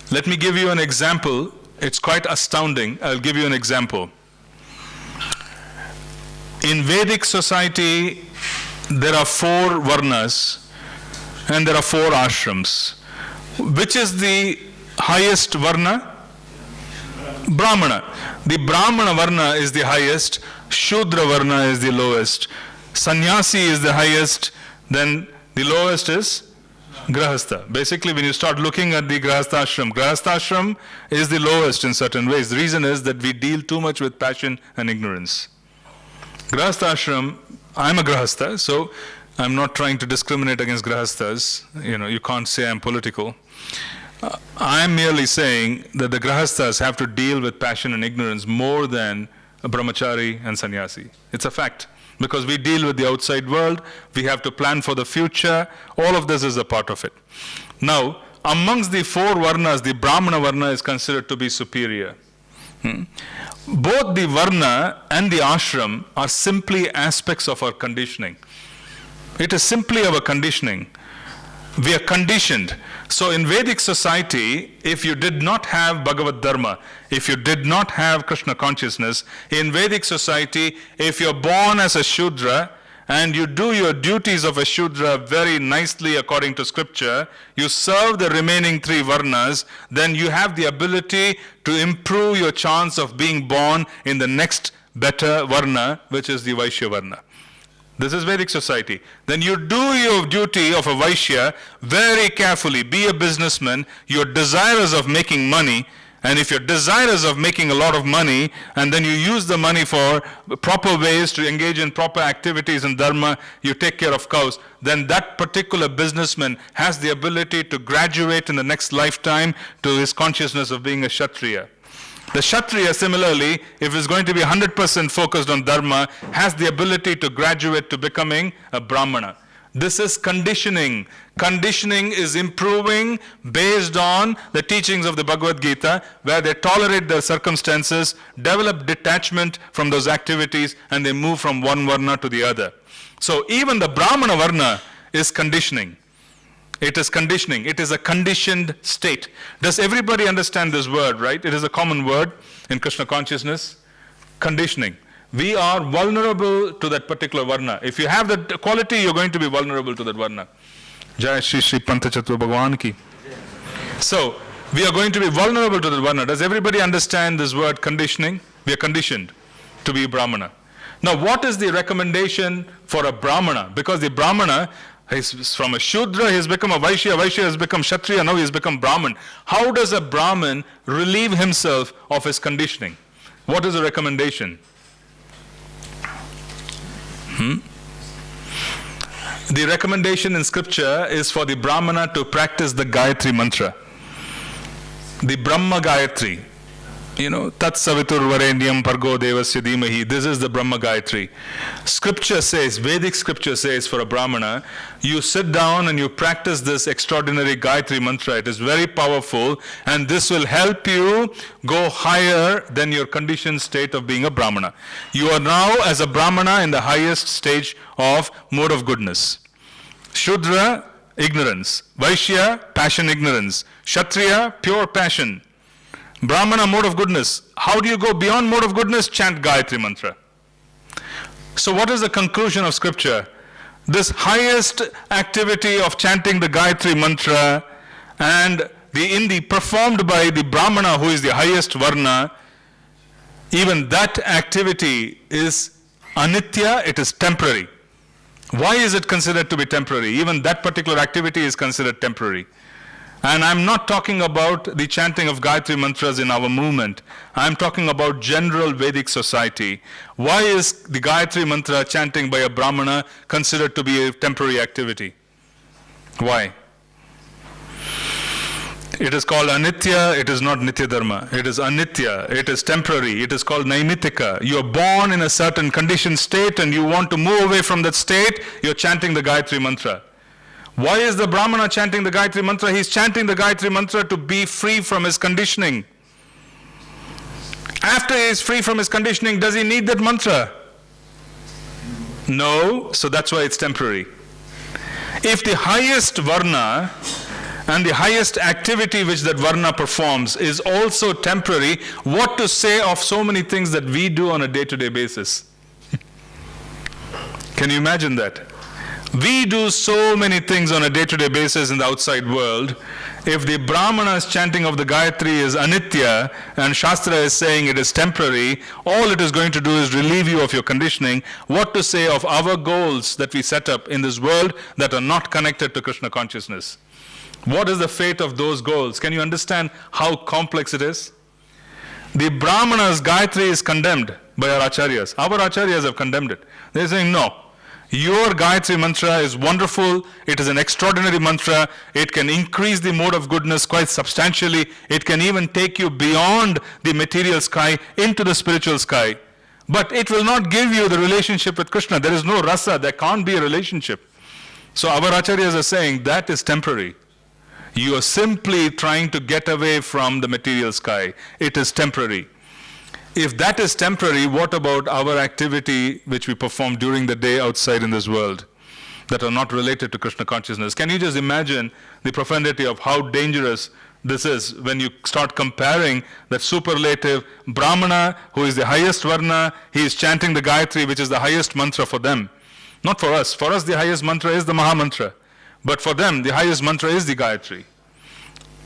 Let me give you an example. It's quite astounding. I'll give you an example. In Vedic society, there are 4 varnas and there are 4 ashrams. Which is the highest varna? Brahmana. The Brahmana varna is the highest, Shudra varna is the lowest, Sannyasi is the highest, then the lowest is Grahastha. Basically, when you start looking at the Grahastha ashram is the lowest in certain ways. The reason is that we deal too much with passion and ignorance. Grahastha ashram, I'm a Grahastha, so I'm not trying to discriminate against Grahasthas. You can't say I'm political. I'm merely saying that the Grahasthas have to deal with passion and ignorance more than a brahmachari and sannyasi. It's a fact. Because we deal with the outside world, we have to plan for the future. All of this is a part of it. Now, amongst the 4 varnas, the Brahmana varna is considered to be superior. Both the varna and the ashram are simply aspects of our conditioning. It is simply our conditioning. We are conditioned. So in Vedic society, if you did not have Bhagavad Dharma, if you did not have Krishna consciousness, in Vedic society, if you're born as a Shudra and you do your duties of a Shudra very nicely according to scripture, you serve the remaining 3 varnas, then you have the ability to improve your chance of being born in the next better varna, which is the Vaishya varna. This is Vedic society. Then you do your duty of a Vaishya very carefully. Be a businessman. You're desirous of making money. And if you're desirous of making a lot of money, and then you use the money for proper ways to engage in proper activities in Dharma, you take care of cows, then that particular businessman has the ability to graduate in the next lifetime to his consciousness of being a Kshatriya. The Kshatriya, similarly, if he's going to be 100% focused on Dharma, has the ability to graduate to becoming a Brahmana. This is conditioning. Conditioning is improving based on the teachings of the Bhagavad Gita, where they tolerate their circumstances, develop detachment from those activities, and they move from one varna to the other. So even the Brahmana varna is conditioning. It is conditioning. It is a conditioned state. Does everybody understand this word, right? It is a common word in Krishna consciousness. Conditioning. We are vulnerable to that particular varna. If you have that quality, you're going to be vulnerable to that varna. Jai Shri Shri Pantachattva Bhagavan ki. So, we are going to be vulnerable to that varna. Does everybody understand this word conditioning? We are conditioned to be Brahmana. Now, what is the recommendation for a Brahmana? Because the Brahmana, he's from a Shudra, he has become a Vaishya, Vaishya has become Kshatriya, now he has become Brahman. How does a Brahman relieve himself of his conditioning? What is the recommendation? The recommendation in scripture is for the Brahmana to practice the Gayatri mantra. The Brahma Gayatri. Tat Savitur Varenyam Bhargo Devasya Dhimahi. This is the Brahma Gayatri. Scripture says, Vedic scripture says for a Brahmana, you sit down and you practice this extraordinary Gayatri mantra. It is very powerful, and this will help you go higher than your conditioned state of being a Brahmana. You are now, as a Brahmana, in the highest stage of mode of goodness. Shudra, ignorance. Vaishya, passion, ignorance. Kshatriya, pure passion. Brahmana, mode of goodness. How do you go beyond mode of goodness? Chant Gayatri mantra. So what is the conclusion of scripture? This highest activity of chanting the Gayatri mantra and performed by the Brahmana, who is the highest varna, even that activity is anitya, it is temporary. Why is it considered to be temporary? Even that particular activity is considered temporary. And I'm not talking about the chanting of Gayatri mantras in our movement. I'm talking about general Vedic society. Why is the Gayatri mantra chanting by a Brahmana considered to be a temporary activity? Why? It is called anitya, it is not Nitya Dharma. It is anitya, it is temporary, it is called naimitika. You are born in a certain conditioned state and you want to move away from that state, you're chanting the Gayatri mantra. Why is the Brahmana chanting the Gayatri mantra? He's chanting the Gayatri mantra to be free from his conditioning. After he is free from his conditioning, does he need that mantra? No, so that's why it's temporary. If the highest varna and the highest activity which that varna performs is also temporary, what to say of so many things that we do on a day-to-day basis? Can you imagine that? We do so many things on a day-to-day basis in the outside world. If the Brahmana's chanting of the Gayatri is anitya and Shastra is saying it is temporary, all it is going to do is relieve you of your conditioning. What to say of our goals that we set up in this world that are not connected to Krishna consciousness? What is the fate of those goals? Can you understand how complex it is? The Brahmana's Gayatri is condemned by our acharyas. Our acharyas have condemned it. They're saying, no. Your Gayatri mantra is wonderful. It is an extraordinary mantra. It can increase the mode of goodness quite substantially. It can even take you beyond the material sky into the spiritual sky. But it will not give you the relationship with Krishna. There is no rasa. There can't be a relationship. So our acharyas are saying that is temporary. You are simply trying to get away from the material sky. It is temporary. If that is temporary, what about our activity which we perform during the day outside in this world that are not related to Krishna consciousness? Can you just imagine the profundity of how dangerous this is when you start comparing that superlative Brahmana, who is the highest Varna, he is chanting the Gayatri, which is the highest mantra for them. Not for us. For us, the highest mantra is the Maha Mantra. But for them, the highest mantra is the Gayatri.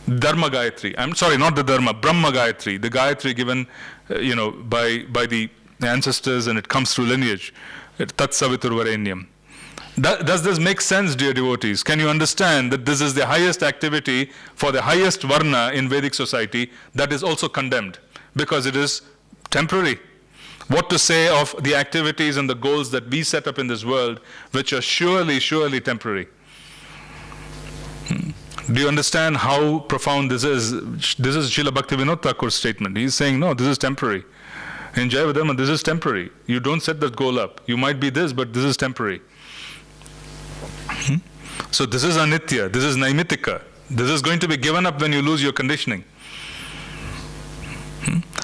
Dharma Gayatri. I'm sorry, not the Dharma, Brahma Gayatri. The Gayatri given, by the ancestors, and it comes through lineage. Tat Savitur Varenyam. Does this make sense, dear devotees? Can you understand that this is the highest activity for the highest Varna in Vedic society that is also condemned because it is temporary? What to say of the activities and the goals that we set up in this world, which are surely, surely temporary? Do you understand how profound this is? This is Srila Bhaktivinoda Thakuras' statement. He's saying, no, this is temporary. In Jaya Dharma, this is temporary. You don't set that goal up. You might be this, but this is temporary. So this is anitya, this is naimitika. This is going to be given up when you lose your conditioning.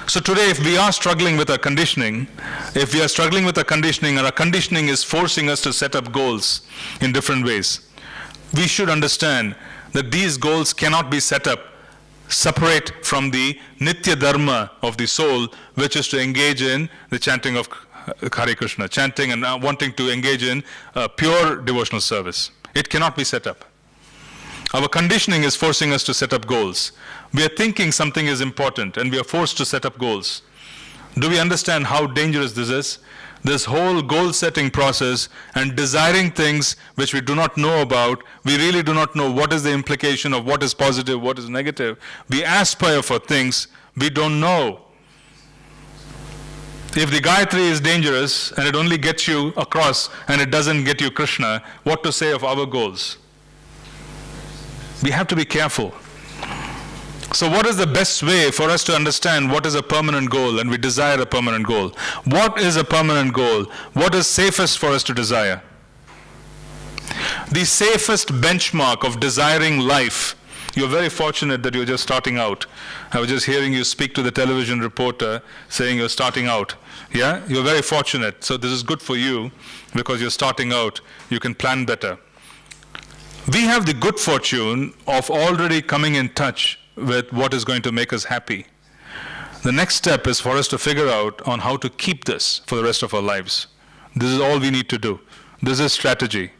So today, if we are struggling with our conditioning, and our conditioning is forcing us to set up goals in different ways, we should understand that these goals cannot be set up separate from the Nitya Dharma of the soul, which is to engage in the chanting of Hare Krishna, chanting and wanting to engage in pure devotional service. It cannot be set up. Our conditioning is forcing us to set up goals. We are thinking something is important and we are forced to set up goals. Do we understand how dangerous this is? This whole goal setting process and desiring things which we do not know about, we really do not know what is the implication of what is positive, what is negative. We aspire for things we don't know. If the Gayatri is dangerous and it only gets you across and it doesn't get you Krishna, what to say of our goals? We have to be careful. So what is the best way for us to understand what is a permanent goal and we desire a permanent goal? What is a permanent goal? What is safest for us to desire? The safest benchmark of desiring life, you're very fortunate that you're just starting out. I was just hearing you speak to the television reporter saying you're starting out. Yeah, you're very fortunate. So this is good for you because you're starting out. You can plan better. We have the good fortune of already coming in touch with what is going to make us happy. The next step is for us to figure out on how to keep this for the rest of our lives. This is all we need to do. This is strategy.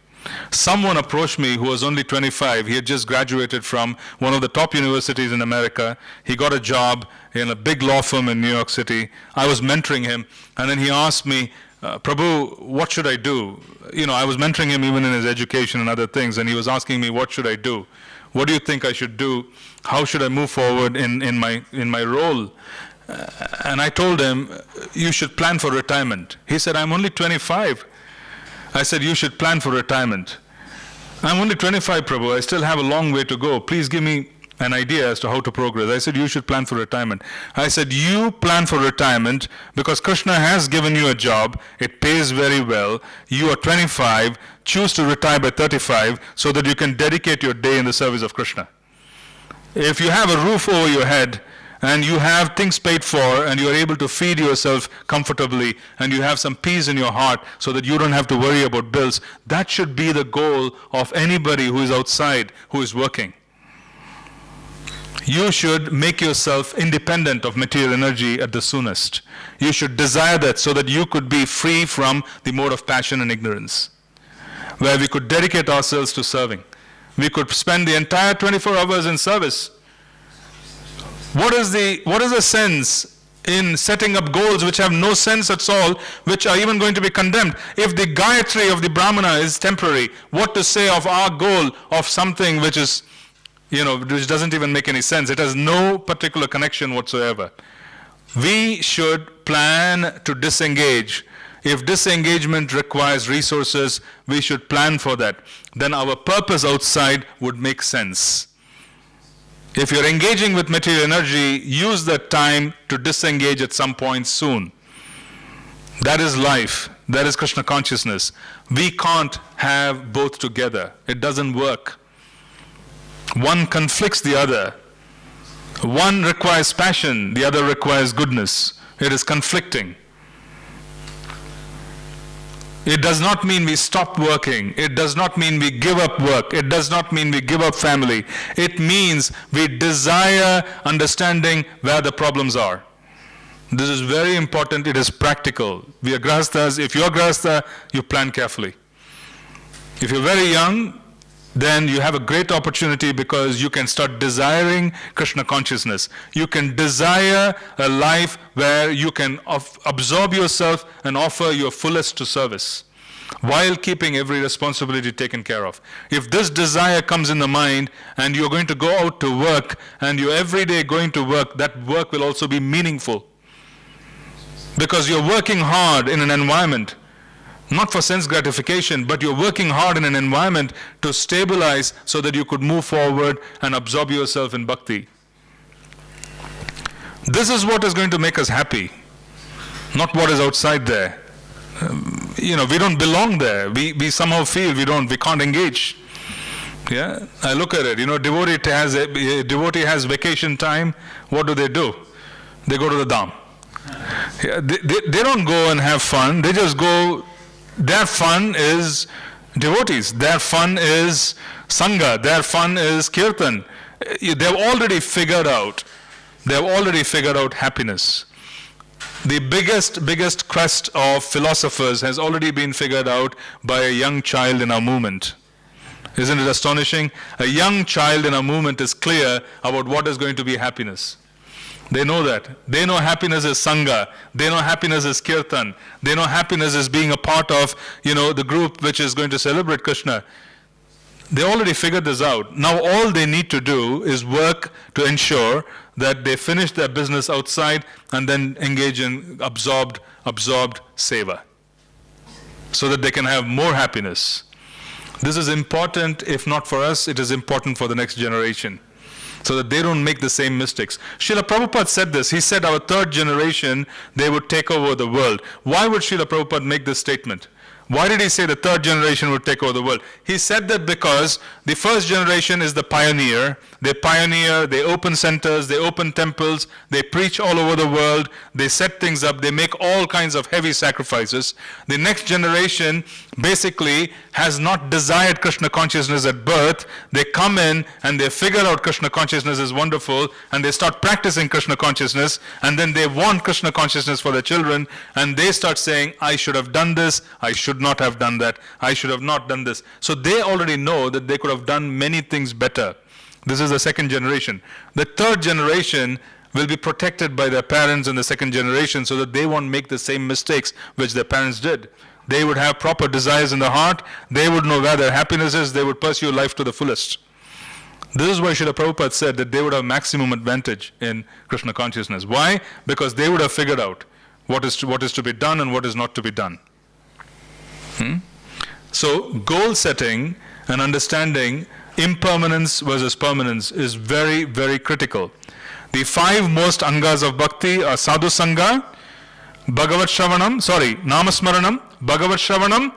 Someone approached me who was only 25. He had just graduated from one of the top universities in America. He got a job in a big law firm in New York City. I was mentoring him, and then he asked me, Prabhu, what should I do? I was mentoring him even in his education and other things, and he was asking me, what should I do? What do you think I should do? How should I move forward in my role? And I told him, you should plan for retirement. He said, I'm only 25. I said, you should plan for retirement. I'm only 25, Prabhu. I still have a long way to go. Please give me an idea as to how to progress. I said, you should plan for retirement. I said, you plan for retirement because Krishna has given you a job. It pays very well. You are 25. Choose to retire by 35 so that you can dedicate your day in the service of Krishna. If you have a roof over your head, and you have things paid for, and you are able to feed yourself comfortably, and you have some peace in your heart so that you don't have to worry about bills, that should be the goal of anybody who is outside, who is working. You should make yourself independent of material energy at the soonest. You should desire that so that you could be free from the mode of passion and ignorance, where we could dedicate ourselves to serving. We could spend the entire 24 hours in service. What is the sense in setting up goals which have no sense at all, which are even going to be condemned? If the Gayatri of the Brahmana is temporary, what to say of our goal of something which is, which doesn't even make any sense? It has no particular connection whatsoever. We should plan to disengage. If disengagement requires resources, we should plan for that. Then our purpose outside would make sense. If you're engaging with material energy, use that time to disengage at some point soon. That is life. That is Krishna consciousness. We can't have both together. It doesn't work. One conflicts the other. One requires passion, the other requires goodness. It is conflicting. It does not mean we stop working. It does not mean we give up work. It does not mean we give up family. It means we desire understanding where the problems are. This is very important. It is practical. We are grahasthas. If you are grahastha, you plan carefully. If you're very young, then you have a great opportunity because you can start desiring Krishna consciousness. You can desire a life where you can absorb yourself and offer your fullest to service while keeping every responsibility taken care of. If this desire comes in the mind and you're going to go out to work and you're every day going to work, that work will also be meaningful because you're working hard in an environment not for sense gratification, but you're working hard in an environment to stabilize so that you could move forward and absorb yourself in bhakti. This is what is going to make us happy, not what is outside there. We don't belong there. We somehow feel we can't engage. Yeah, I look at it. Devotee has vacation time. What do? They go to the dham. Yeah, they don't go and have fun. They just go. Their fun is devotees. Their fun is sangha. Their fun is kirtan. They've already figured out happiness. The biggest quest of philosophers has already been figured out by a young child in our movement. Isn't it astonishing? A young child in our movement is clear about what is going to be happiness. They know that. They know happiness is sangha. They know happiness is kirtan. They know happiness is being a part of, the group which is going to celebrate Krishna. They already figured this out. Now all they need to do is work to ensure that they finish their business outside and then engage in absorbed seva so that they can have more happiness. This is important. If not for us, it is important for the next generation, so that they don't make the same mistakes. Srila Prabhupada said this. He said our third generation, they would take over the world. Why would Srila Prabhupada make this statement? Why did he say the third generation would take over the world? He said that because the first generation is the pioneer. They pioneer, they open centers, they open temples, they preach all over the world, they set things up, they make all kinds of heavy sacrifices. The next generation basically has not desired Krishna consciousness at birth. They come in and they figure out Krishna consciousness is wonderful and they start practicing Krishna consciousness, and then they want Krishna consciousness for their children and they start saying, I should have done this, I should not have done that, I should have not done this. So they already know that they could have done many things better. This is the second generation. The third generation will be protected by their parents in the second generation so that they won't make the same mistakes which their parents did. They would have proper desires in the heart. They would know where their happiness is. They would pursue life to the fullest. This is why Srila Prabhupada said that they would have maximum advantage in Krishna consciousness. Why? Because they would have figured out what is to be done and what is not to be done. So goal setting and understanding impermanence versus permanence is very, very critical. The 5 most angas of bhakti are sadhu sangha, bhagavat shravanam, namasmaranam, bhagavat shravanam,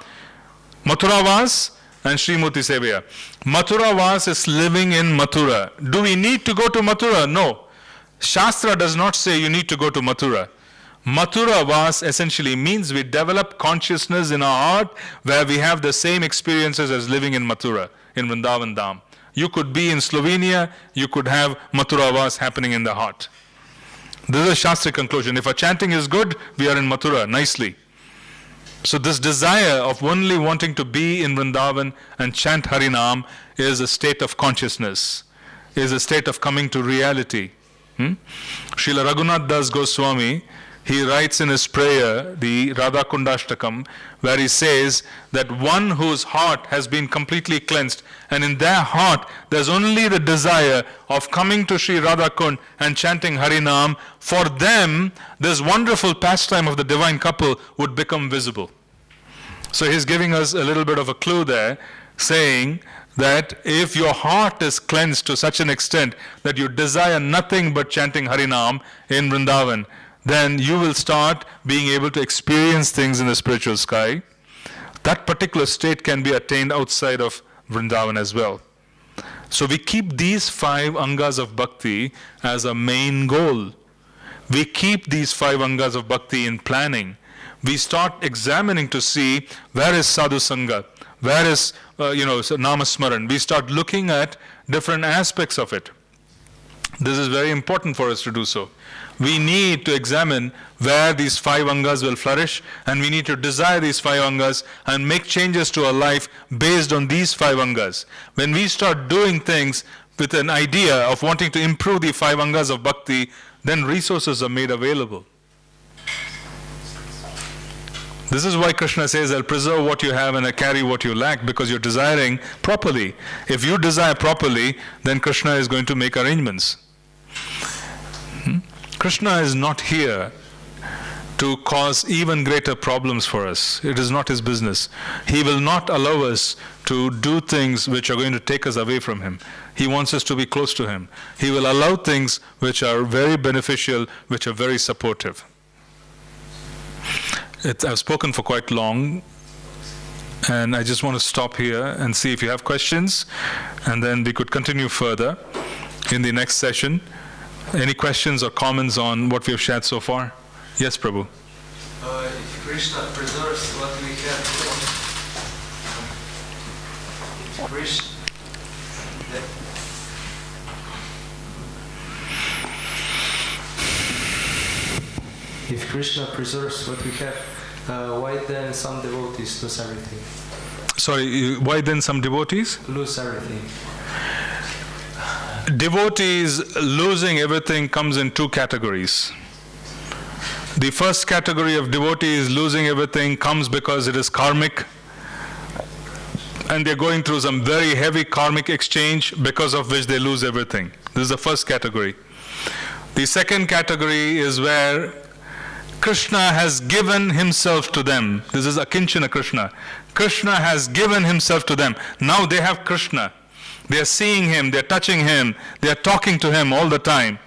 mathuravas, and Srimurti Sevaya. Mathuravas is living in Mathura. Do we need to go to Mathura? No. Shastra does not say you need to go to Mathura. Mathura Vas essentially means we develop consciousness in our heart where we have the same experiences as living in Mathura, in Vrindavan Dham. You could be in Slovenia, you could have Mathura Vas happening in the heart. This is a Shastra conclusion. If our chanting is good, we are in Mathura nicely. So this desire of only wanting to be in Vrindavan and chant Harinam is a state of consciousness, is a state of coming to reality. Srila Raghunath Das Goswami, he writes in his prayer, the Radha Kundashtakam, where he says that one whose heart has been completely cleansed, and in their heart there's only the desire of coming to Sri Radha Kund and chanting Harinam, for them this wonderful pastime of the divine couple would become visible. So he's giving us a little bit of a clue there, saying that if your heart is cleansed to such an extent that you desire nothing but chanting Harinam in Vrindavan, then you will start being able to experience things in the spiritual sky. That particular state can be attained outside of Vrindavan as well. So we keep these 5 angas of bhakti as a main goal. We keep these 5 angas of bhakti in planning. We start examining to see where is sadhu sangha, where is namasmaran. We start looking at different aspects of it. This is very important for us to do so. We need to examine where these 5 angas will flourish, and we need to desire these 5 angas and make changes to our life based on these 5 angas. When we start doing things with an idea of wanting to improve the 5 angas of bhakti, then resources are made available. This is why Krishna says, I'll preserve what you have and I carry what you lack, because you're desiring properly. If you desire properly, then Krishna is going to make arrangements. Krishna is not here to cause even greater problems for us. It is not his business. He will not allow us to do things which are going to take us away from him. He wants us to be close to him. He will allow things which are very beneficial, which are very supportive. I've spoken for quite long, and I just want to stop here and see if you have questions, and then we could continue further in the next session. Any questions or comments on what we have shared so far? Yes, Prabhu. If Krishna preserves what we have, if Krishna preserves what we have, why then some devotees lose everything? Sorry, why then some devotees? Lose everything. Devotees losing everything comes in 2 categories. The first category of devotees losing everything comes because it is karmic, and they're going through some very heavy karmic exchange, because of which they lose everything. This is the first category. The second category is where Krishna has given himself to them. This is Akinchana Krishna. Krishna has given himself to them. Now they have Krishna. They are seeing him, they are touching him, they are talking to him all the time.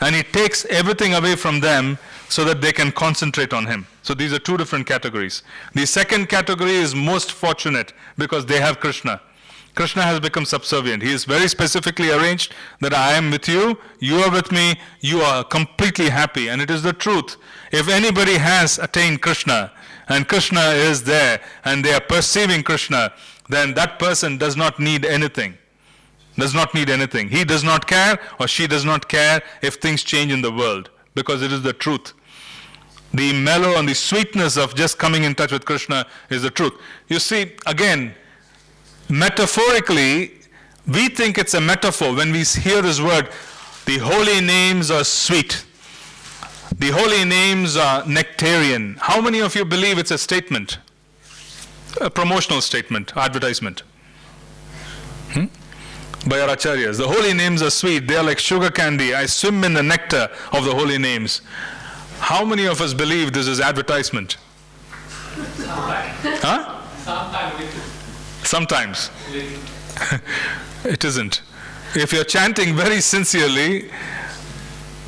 And he takes everything away from them so that they can concentrate on him. So these are 2 different categories. The second category is most fortunate because they have Krishna. Krishna has become subservient. He is very specifically arranged that I am with you, you are with me, you are completely happy. And it is the truth. If anybody has attained Krishna, and Krishna is there, and they are perceiving Krishna, then that person does not need anything. Does not need anything. He does not care, or she does not care if things change in the world, because it is the truth. The mellow and the sweetness of just coming in touch with Krishna is the truth. You see, again, metaphorically, we think it's a metaphor when we hear this word, the holy names are sweet. The holy names are nectarian. How many of you believe it's a statement? A promotional statement, advertisement. By our acharyas. The holy names are sweet. They are like sugar candy. I swim in the nectar of the holy names. How many of us believe this is advertisement? Huh? Sometimes. It isn't. If you're chanting very sincerely,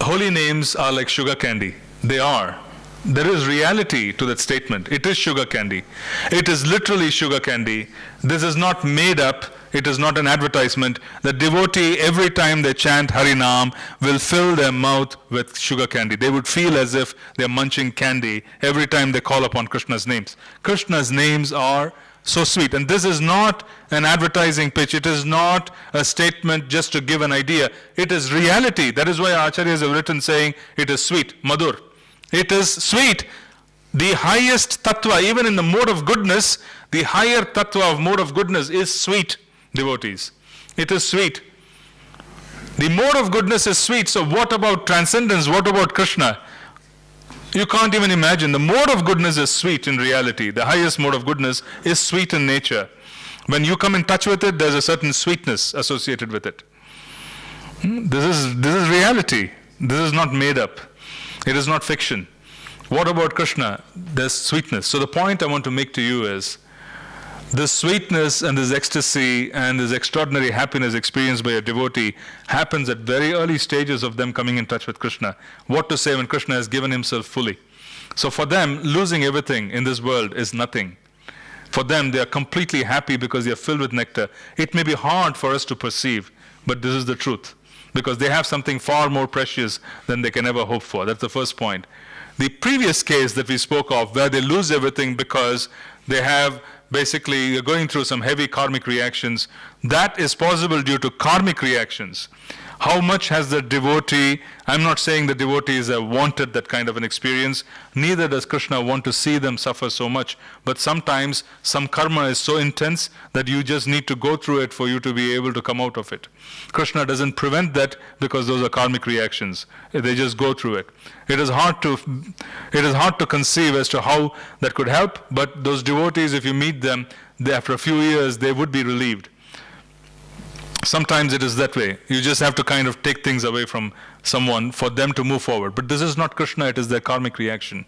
holy names are like sugar candy. They are. There is reality to that statement. It is sugar candy. It is literally sugar candy. This is not made up. It is not an advertisement. The devotee, every time they chant Harinam, will fill their mouth with sugar candy. They would feel as if they're munching candy every time they call upon Krishna's names. Krishna's names are so sweet. And this is not an advertising pitch. It is not a statement just to give an idea. It is reality. That is why our acharyas have written saying it is sweet, Madhur. It is sweet. The highest tattva, even in the mode of goodness, the higher tattva of mode of goodness is sweet, devotees. It is sweet. The mode of goodness is sweet. So what about transcendence? What about Krishna? You can't even imagine. The mode of goodness is sweet in reality. The highest mode of goodness is sweet in nature. When you come in touch with it, there's a certain sweetness associated with it. This is reality. This is not made up. It is not fiction. What about Krishna? There's sweetness. So the point I want to make to you is, this sweetness and this ecstasy and this extraordinary happiness experienced by a devotee happens at very early stages of them coming in touch with Krishna. What to say when Krishna has given himself fully? So for them, losing everything in this world is nothing. For them, they are completely happy because they are filled with nectar. It may be hard for us to perceive, but this is the truth, because they have something far more precious than they can ever hope for. That's the first point. The previous case that we spoke of, where they lose everything because they have basically going through some heavy karmic reactions, that is possible due to karmic reactions. How much has the devotee, I'm not saying the devotees have wanted that kind of an experience, neither does Krishna want to see them suffer so much, but sometimes some karma is so intense that you just need to go through it for you to be able to come out of it. Krishna doesn't prevent that because those are karmic reactions. They just go through it. It is hard to conceive as to how that could help, but those devotees, if you meet them, after a few years, they would be relieved. Sometimes it is that way. You just have to kind of take things away from someone for them to move forward. But this is not Krishna, it is their karmic reaction.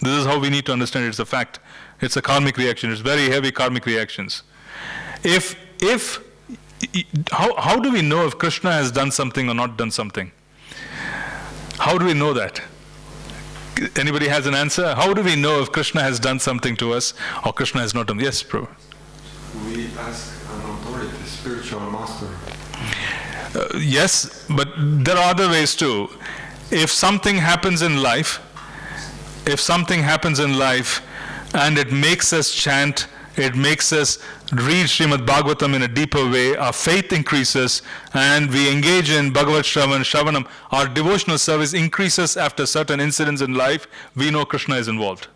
This is how we need to understand it. It's a fact. It's a karmic reaction. It's very heavy karmic reactions. How do we know if Krishna has done something or not done something? How do we know that? Anybody has an answer? How do we know if Krishna has done something to us or Krishna has not done? Yes, Prabhu. We ask an authority, spiritual master. Yes, but there are other ways too. If something happens in life, and it makes us chant, it makes us read Srimad Bhagavatam in a deeper way, our faith increases, and we engage in Bhagavad Shravanam, our devotional service increases after certain incidents in life, we know Krishna is involved.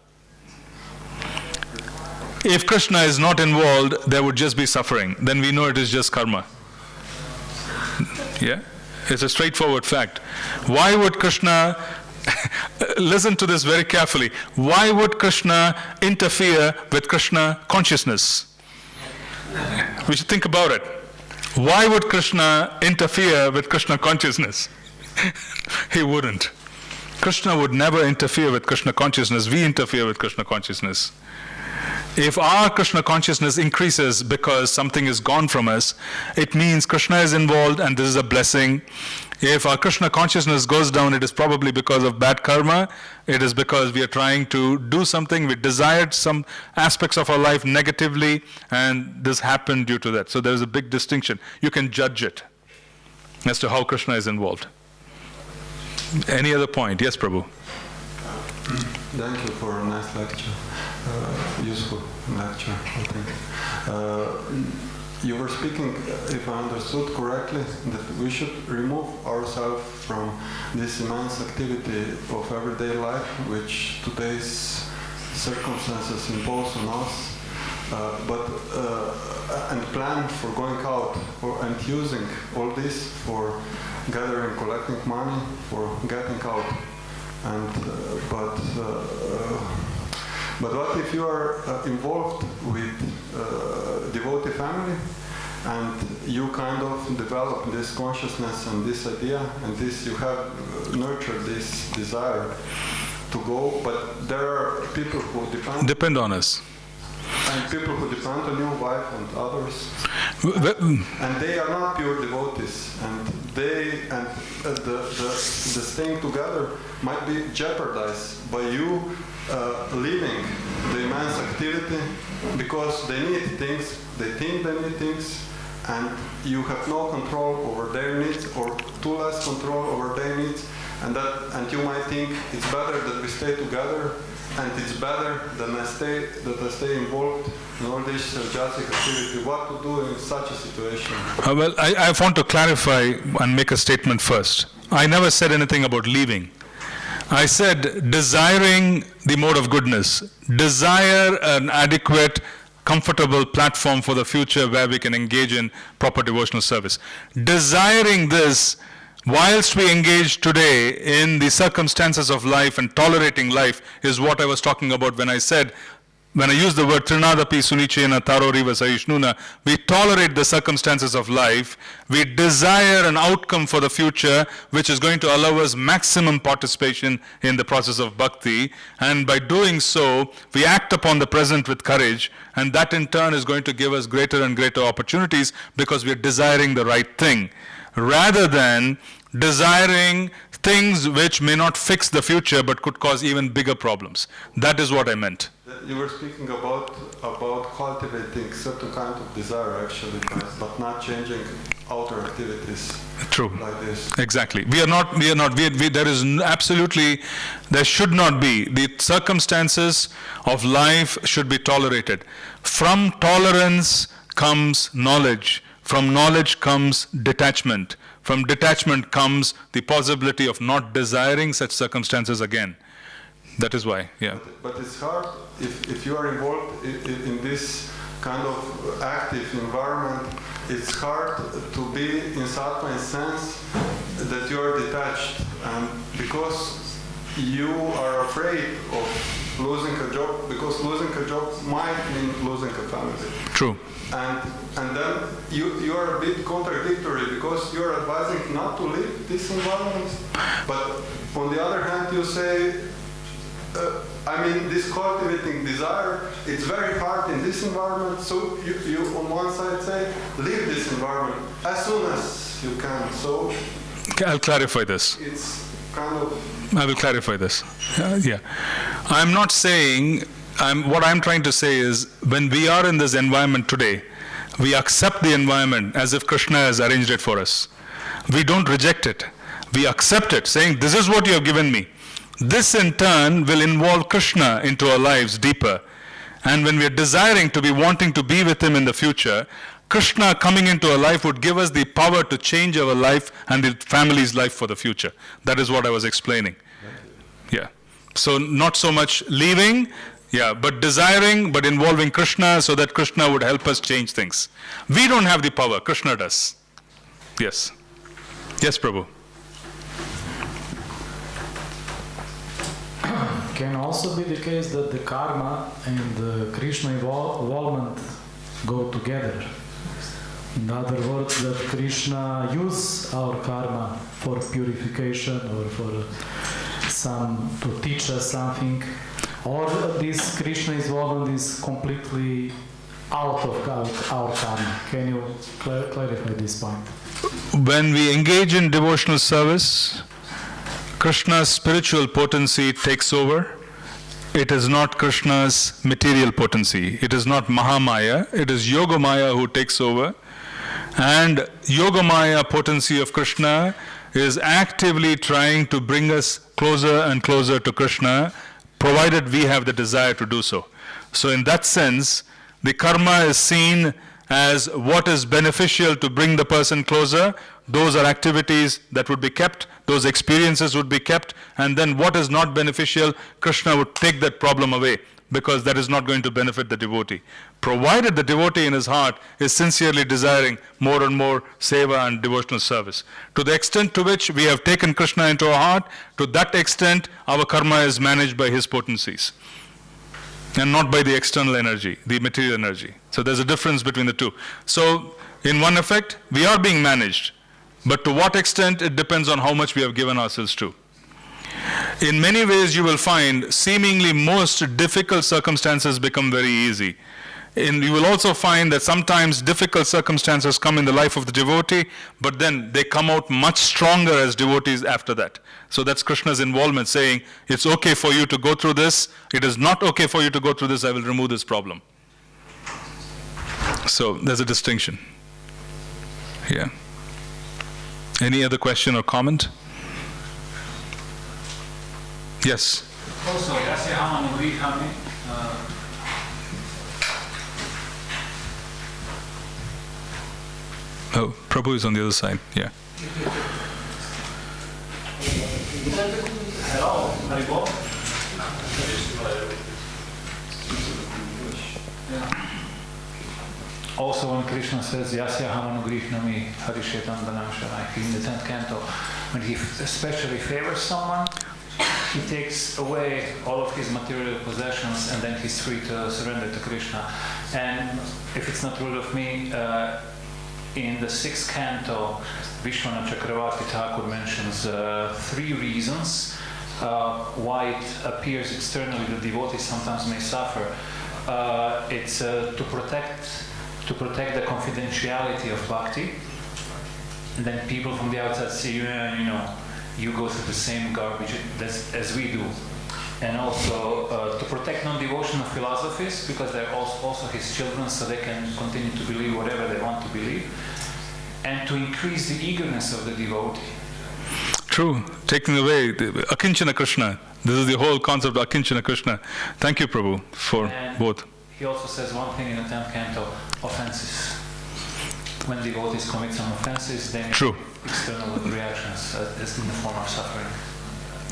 If Krishna is not involved, there would just be suffering. Then we know it is just karma. Yeah? It's a straightforward fact. Why would Krishna, listen to this very carefully, why would Krishna interfere with Krishna consciousness? We should think about it. Why would Krishna interfere with Krishna consciousness? He wouldn't. Krishna would never interfere with Krishna consciousness. We interfere with Krishna consciousness. If our Krishna consciousness increases because something is gone from us, it means Krishna is involved and this is a blessing. If our Krishna consciousness goes down, it is probably because of bad karma. It is because we are trying to do something, we desired some aspects of our life negatively, and this happened due to that. So there is a big distinction. You can judge it as to how Krishna is involved. Any other point? Yes, Prabhu. Thank you for a nice lecture. Useful lecture, I think. You were speaking, if I understood correctly, that we should remove ourselves from this immense activity of everyday life, which today's circumstances impose on us, and plan for going out and using all this for gathering, collecting money, for getting out. And but what if you are involved with devotee family and you kind of develop this consciousness and this idea and this, you have nurtured this desire to go, but there are people who depend on us. And people who depend on you, wife and others, and they are not pure devotees, and the staying together might be jeopardized by you leaving the immense activity because they need things, they think they need things, and you have no control over their needs or too less control over their needs, and you might think it's better that we stay together. And it's better that I stay involved in all this jasic activity. What to do in such a situation? Well, I want to clarify and make a statement first. I never said anything about leaving. I said desiring the mode of goodness. Desire an adequate, comfortable platform for the future where we can engage in proper devotional service. Desiring this, whilst we engage today in the circumstances of life and tolerating life, is what I was talking about when I used the word Trinadapi Sunichena Taro Riva Sahishnuna, we tolerate the circumstances of life, we desire an outcome for the future which is going to allow us maximum participation in the process of bhakti, and by doing so, we act upon the present with courage, and that in turn is going to give us greater and greater opportunities because we are desiring the right thing, rather than desiring things which may not fix the future but could cause even bigger problems. That is what I meant. That you were speaking about cultivating certain kind of desire actually, but not changing outer activities. True. Like this. Exactly. There is absolutely, there should not be. The circumstances of life should be tolerated. From tolerance comes knowledge. From knowledge comes detachment. From detachment comes the possibility of not desiring such circumstances again. That is why, yeah. But it's hard if you are involved in this kind of active environment. It's hard to be in sattva in sense that you are detached, and because you are afraid of losing a job, because losing a job might mean losing a family. True. And then you are a bit contradictory, because you are advising not to leave this environment, but on the other hand you say, this cultivating desire, it's very hard in this environment, so you on one side say, leave this environment as soon as you can. So I'll clarify this. It's kind of... I will clarify this. Yeah. I'm not saying, what I'm trying to say is, when we are in this environment today, we accept the environment as if Krishna has arranged it for us. We don't reject it. We accept it, saying, this is what you have given me. This in turn will involve Krishna into our lives deeper. And when we are desiring to be wanting to be with him in the future, Krishna coming into our life would give us the power to change our life and the family's life for the future. That is what I was explaining. Yeah. So not so much leaving, but desiring, but involving Krishna so that Krishna would help us change things. We don't have the power, Krishna does. Yes. Yes, Prabhu. Can also be the case that the karma and the Krishna involvement go together. In other words, that Krishna use our karma for purification or for to teach us something, or this Krishna involvement is completely out of our karma. Can you clarify this point? When we engage in devotional service, Krishna's spiritual potency takes over. It is not Krishna's material potency. It is not Mahamaya. It is Yogamaya who takes over. And Yogamaya potency of Krishna is actively trying to bring us closer and closer to Krishna, provided we have the desire to do so. So in that sense, the karma is seen as what is beneficial to bring the person closer. Those are activities that would be kept, those experiences would be kept, and then what is not beneficial, Krishna would take that problem away, because that is not going to benefit the devotee. Provided the devotee in his heart is sincerely desiring more and more seva and devotional service. To the extent to which we have taken Krishna into our heart, to that extent our karma is managed by his potencies, and not by the external energy, the material energy. So there's a difference between the two. So in one effect, we are being managed, but to what extent, it depends on how much we have given ourselves to. In many ways, you will find seemingly most difficult circumstances become very easy. And you will also find that sometimes difficult circumstances come in the life of the devotee, but then they come out much stronger as devotees after that. So that's Krishna's involvement, saying, it's okay for you to go through this. It is not okay for you to go through this. I will remove this problem. So there's a distinction. Yeah. Any other question or comment? Yes. Also, Yasya Hamanu Grihami. Oh, Prabhu is on the other side. Yeah. Hello, Haribo. Also, when Krishna says Yasya Hamanu Grihnami Harishetam Danam Shanai in the 10th canto, when he especially favors someone, he takes away all of his material possessions and then he's free to surrender to Krishna. And if it's not rule of me, in the 6th canto, Vishwanath Chakravarti Thakur mentions 3 reasons why it appears externally that devotees sometimes may suffer. It's to protect the confidentiality of bhakti, and then people from the outside say, you go through the same garbage as we do. and also to protect non-devotional philosophies, because they're also his children, so they can continue to believe whatever they want to believe, and to increase the eagerness of the devotee. True. Taking away the Akinchana Krishna. This is the whole concept of Akinchana Krishna. Thank you, Prabhu, for And both. he also says one thing in the 10th canto, offenses. When devotees commit some offenses, they True. make external reactions as in the form of suffering.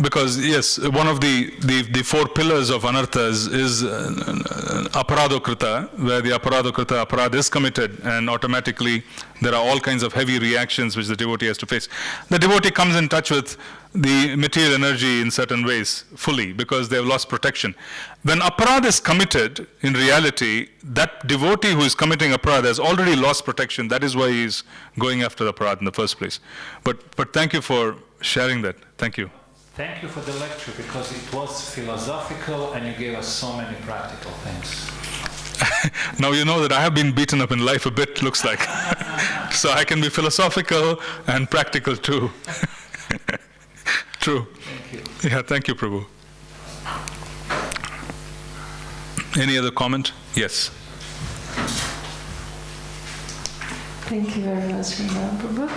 Because yes, one of the four pillars of anarthas is aparadhokrita, where the aparadhokrita aparad is committed, and automatically there are all kinds of heavy reactions which the devotee has to face. The devotee comes in touch with the material energy in certain ways fully because they have lost protection. When aparad is committed, in reality, that devotee who is committing aparad has already lost protection. That is why he is going after the aparad in the first place. But thank you for sharing that. Thank you. Thank you for the lecture, because it was philosophical and you gave us so many practical things. Now you know that I have been beaten up in life a bit, looks like. So I can be philosophical and practical too. True. Thank you. Yeah, thank you, Prabhu. Any other comment? Yes. Thank you very much, Prabhu.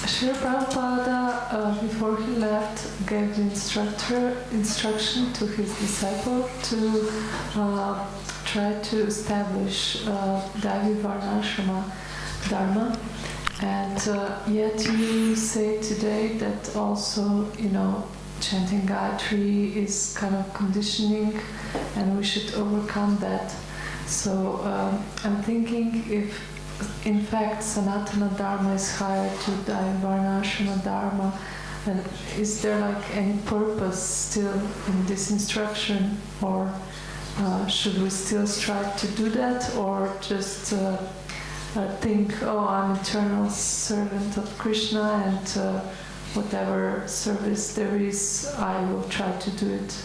Srila Prabhupada, before he left, gave the instruction to his disciple to try to establish Daivi Varnashrama Dharma. And yet you say today that also, chanting Gayatri is kind of conditioning and we should overcome that. So I'm thinking if in fact Sanatana Dharma is higher to Daivi Varnashrama Dharma, and is there like any purpose still in this instruction, or should we still strive to do that, or just think, oh, I'm eternal servant of Krishna and whatever service there is, I will try to do it?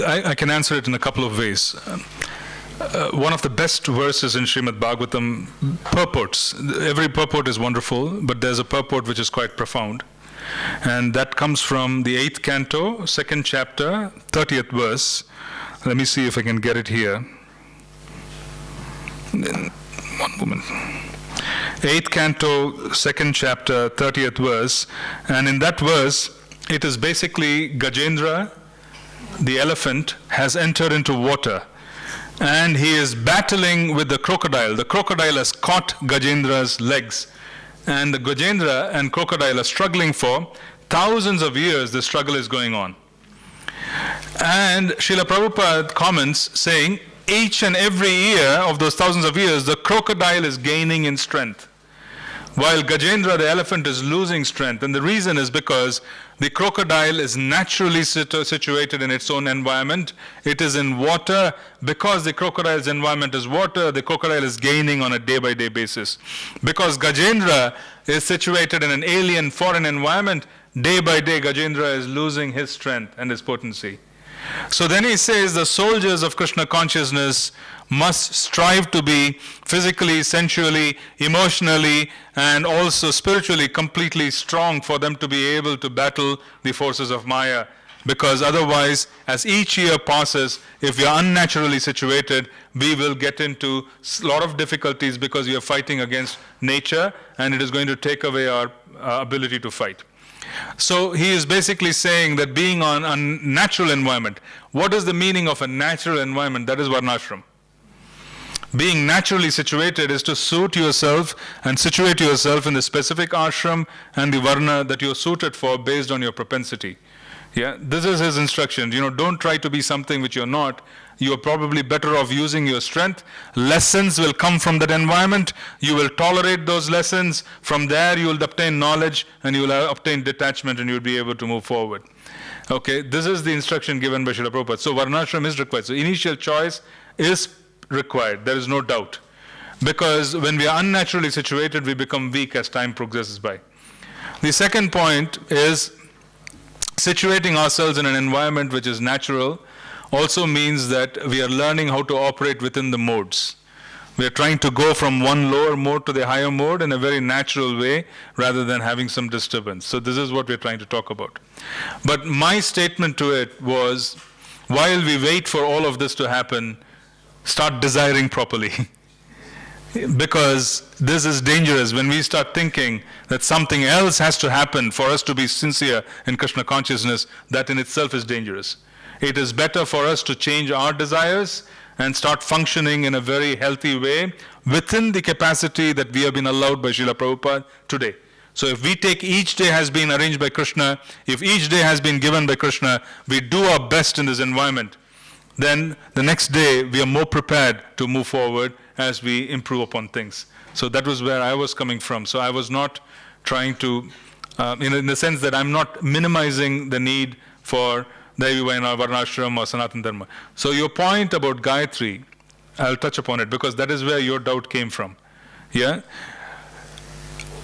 I can answer it in a couple of ways. One of the best verses in Srimad Bhagavatam purports. Every purport is wonderful, but there's a purport which is quite profound. And that comes from the 8th canto, 2nd chapter, 30th verse. Let me see if I can get it here. One moment. 8th canto, 2nd chapter, 30th verse. And in that verse, it is basically Gajendra, the elephant, has entered into water. And he is battling with the crocodile. The crocodile has caught Gajendra's legs. And the Gajendra and crocodile are struggling for thousands of years. The struggle is going on. And Srila Prabhupada comments saying, each and every year of those thousands of years, the crocodile is gaining in strength, while Gajendra, the elephant, is losing strength. And the reason is because the crocodile is naturally situated in its own environment. It is in water. Because the crocodile's environment is water, the crocodile is gaining on a day-by-day basis. Because Gajendra is situated in an alien, foreign environment, day by day Gajendra is losing his strength and his potency. So then he says the soldiers of Krishna consciousness must strive to be physically, sensually, emotionally, and also spiritually completely strong for them to be able to battle the forces of Maya. Because otherwise, as each year passes, if we are unnaturally situated, we will get into a lot of difficulties because we are fighting against nature, and it is going to take away our ability to fight. So he is basically saying that being on a natural environment, what is the meaning of a natural environment? That is Varnashram. Being naturally situated is to suit yourself and situate yourself in the specific ashram and the varna that you are suited for based on your propensity. Yeah, this is his instruction. Don't try to be something which you're not. You are probably better off using your strength. Lessons will come from that environment. You will tolerate those lessons. From there, you will obtain knowledge and you will obtain detachment and you will be able to move forward. Okay, this is the instruction given by Srila Prabhupada. So Varnashram is required. So initial choice is required. There is no doubt. Because when we are unnaturally situated, we become weak as time progresses by. The second point is situating ourselves in an environment which is natural also means that we are learning how to operate within the modes. We are trying to go from one lower mode to the higher mode in a very natural way rather than having some disturbance. So this is what we're trying to talk about. But my statement to it was, while we wait for all of this to happen, start desiring properly. Because this is dangerous when we start thinking that something else has to happen for us to be sincere in Krishna consciousness. That in itself is dangerous. It is better for us to change our desires and start functioning in a very healthy way within the capacity that we have been allowed by Srila Prabhupada today. So if we take each day has been arranged by Krishna, if each day has been given by Krishna, we do our best in this environment, then the next day we are more prepared to move forward as we improve upon things. So that was where I was coming from. So I was not trying to, in the sense that I'm not minimizing the need for Daivivayana, Varnashram or Sanatana Dharma. So your point about Gayatri, I'll touch upon it because that is where your doubt came from. Yeah?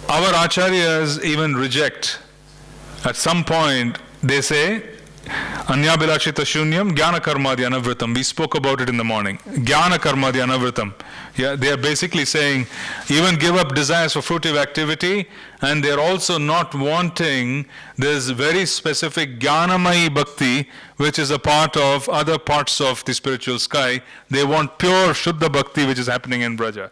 Our acharyas even reject, at some point they say, Anya Bilachita Shunyam, Jnana Karmadi Anavritam. We spoke about it in the morning. Jnana Karmadi Anavritam. Yeah, they are basically saying, even give up desires for fruitive activity, and they are also not wanting this very specific Jnanamayi Bhakti, which is a part of other parts of the spiritual sky. They want pure Shuddha Bhakti, which is happening in Braja.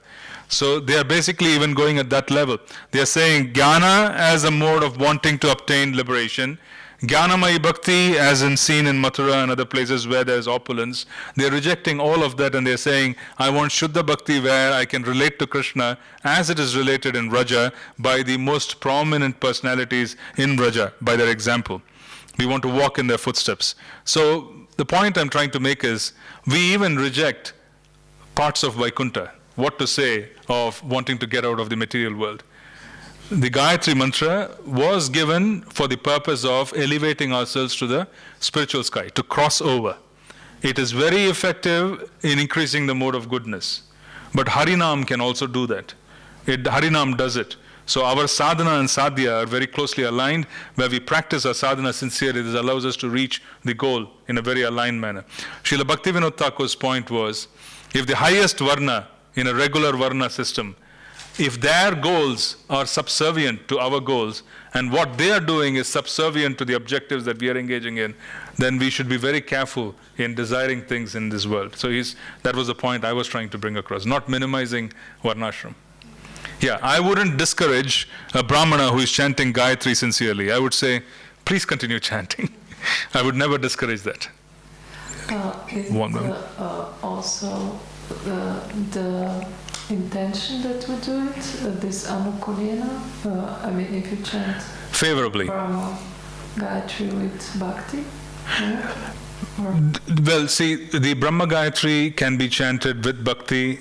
So they are basically even going at that level. They are saying Jnana as a mode of wanting to obtain liberation, Jnanamayi Bhakti, as in seen in Mathura and other places where there is opulence, they're rejecting all of that and they're saying, I want Shuddha Bhakti where I can relate to Krishna as it is related in Vraja by the most prominent personalities in Vraja, by their example. We want to walk in their footsteps. So the point I'm trying to make is, we even reject parts of Vaikuntha, what to say of wanting to get out of the material world. The Gayatri Mantra was given for the purpose of elevating ourselves to the spiritual sky, to cross over. It is very effective in increasing the mode of goodness. But Harinam can also do that. Harinam does it. So our sadhana and sadhya are very closely aligned. Where we practice our sadhana sincerely, this allows us to reach the goal in a very aligned manner. Srila Bhaktivinoda Thakur's point was, if the highest varna in a regular varna system, if their goals are subservient to our goals, and what they are doing is subservient to the objectives that we are engaging in, then we should be very careful in desiring things in this world. So that was the point I was trying to bring across, not minimizing Varnashram. Yeah, I wouldn't discourage a Brahmana who is chanting Gayatri sincerely. I would say, please continue chanting. I would never discourage that. Is also the intention that we do it, this Anukulena, I mean, if you chant favorably Brahma Gayatri with Bhakti? Yeah? Well, see, the Brahma Gayatri can be chanted with Bhakti.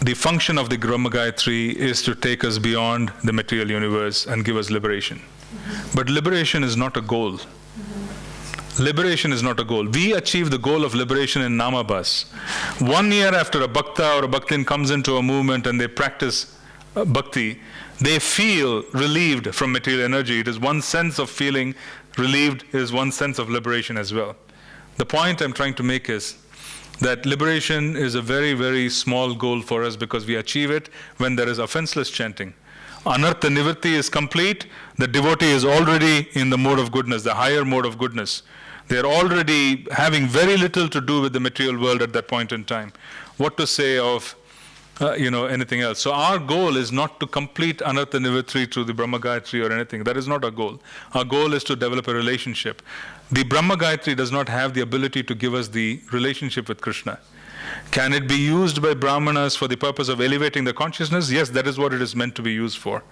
The function of the Brahma Gayatri is to take us beyond the material universe and give us liberation. But liberation is not a goal. Liberation is not a goal. We achieve the goal of liberation in Namabhas. 1 year after a Bhakta or a Bhaktin comes into a movement and they practice Bhakti, they feel relieved from material energy. It is one sense of feeling relieved, is one sense of liberation as well. The point I'm trying to make is that liberation is a very, very small goal for us because we achieve it when there is offenseless chanting. Anartha Nivritti is complete, the devotee is already in the mode of goodness, the higher mode of goodness. They are already having very little to do with the material world at that point in time. What to say of anything else? So our goal is not to complete Anartha Nivritti through the Brahma Gayatri or anything. That is not our goal. Our goal is to develop a relationship. The Brahma Gayatri does not have the ability to give us the relationship with Krishna. Can it be used by Brahmanas for the purpose of elevating the consciousness? Yes, that is what it is meant to be used for.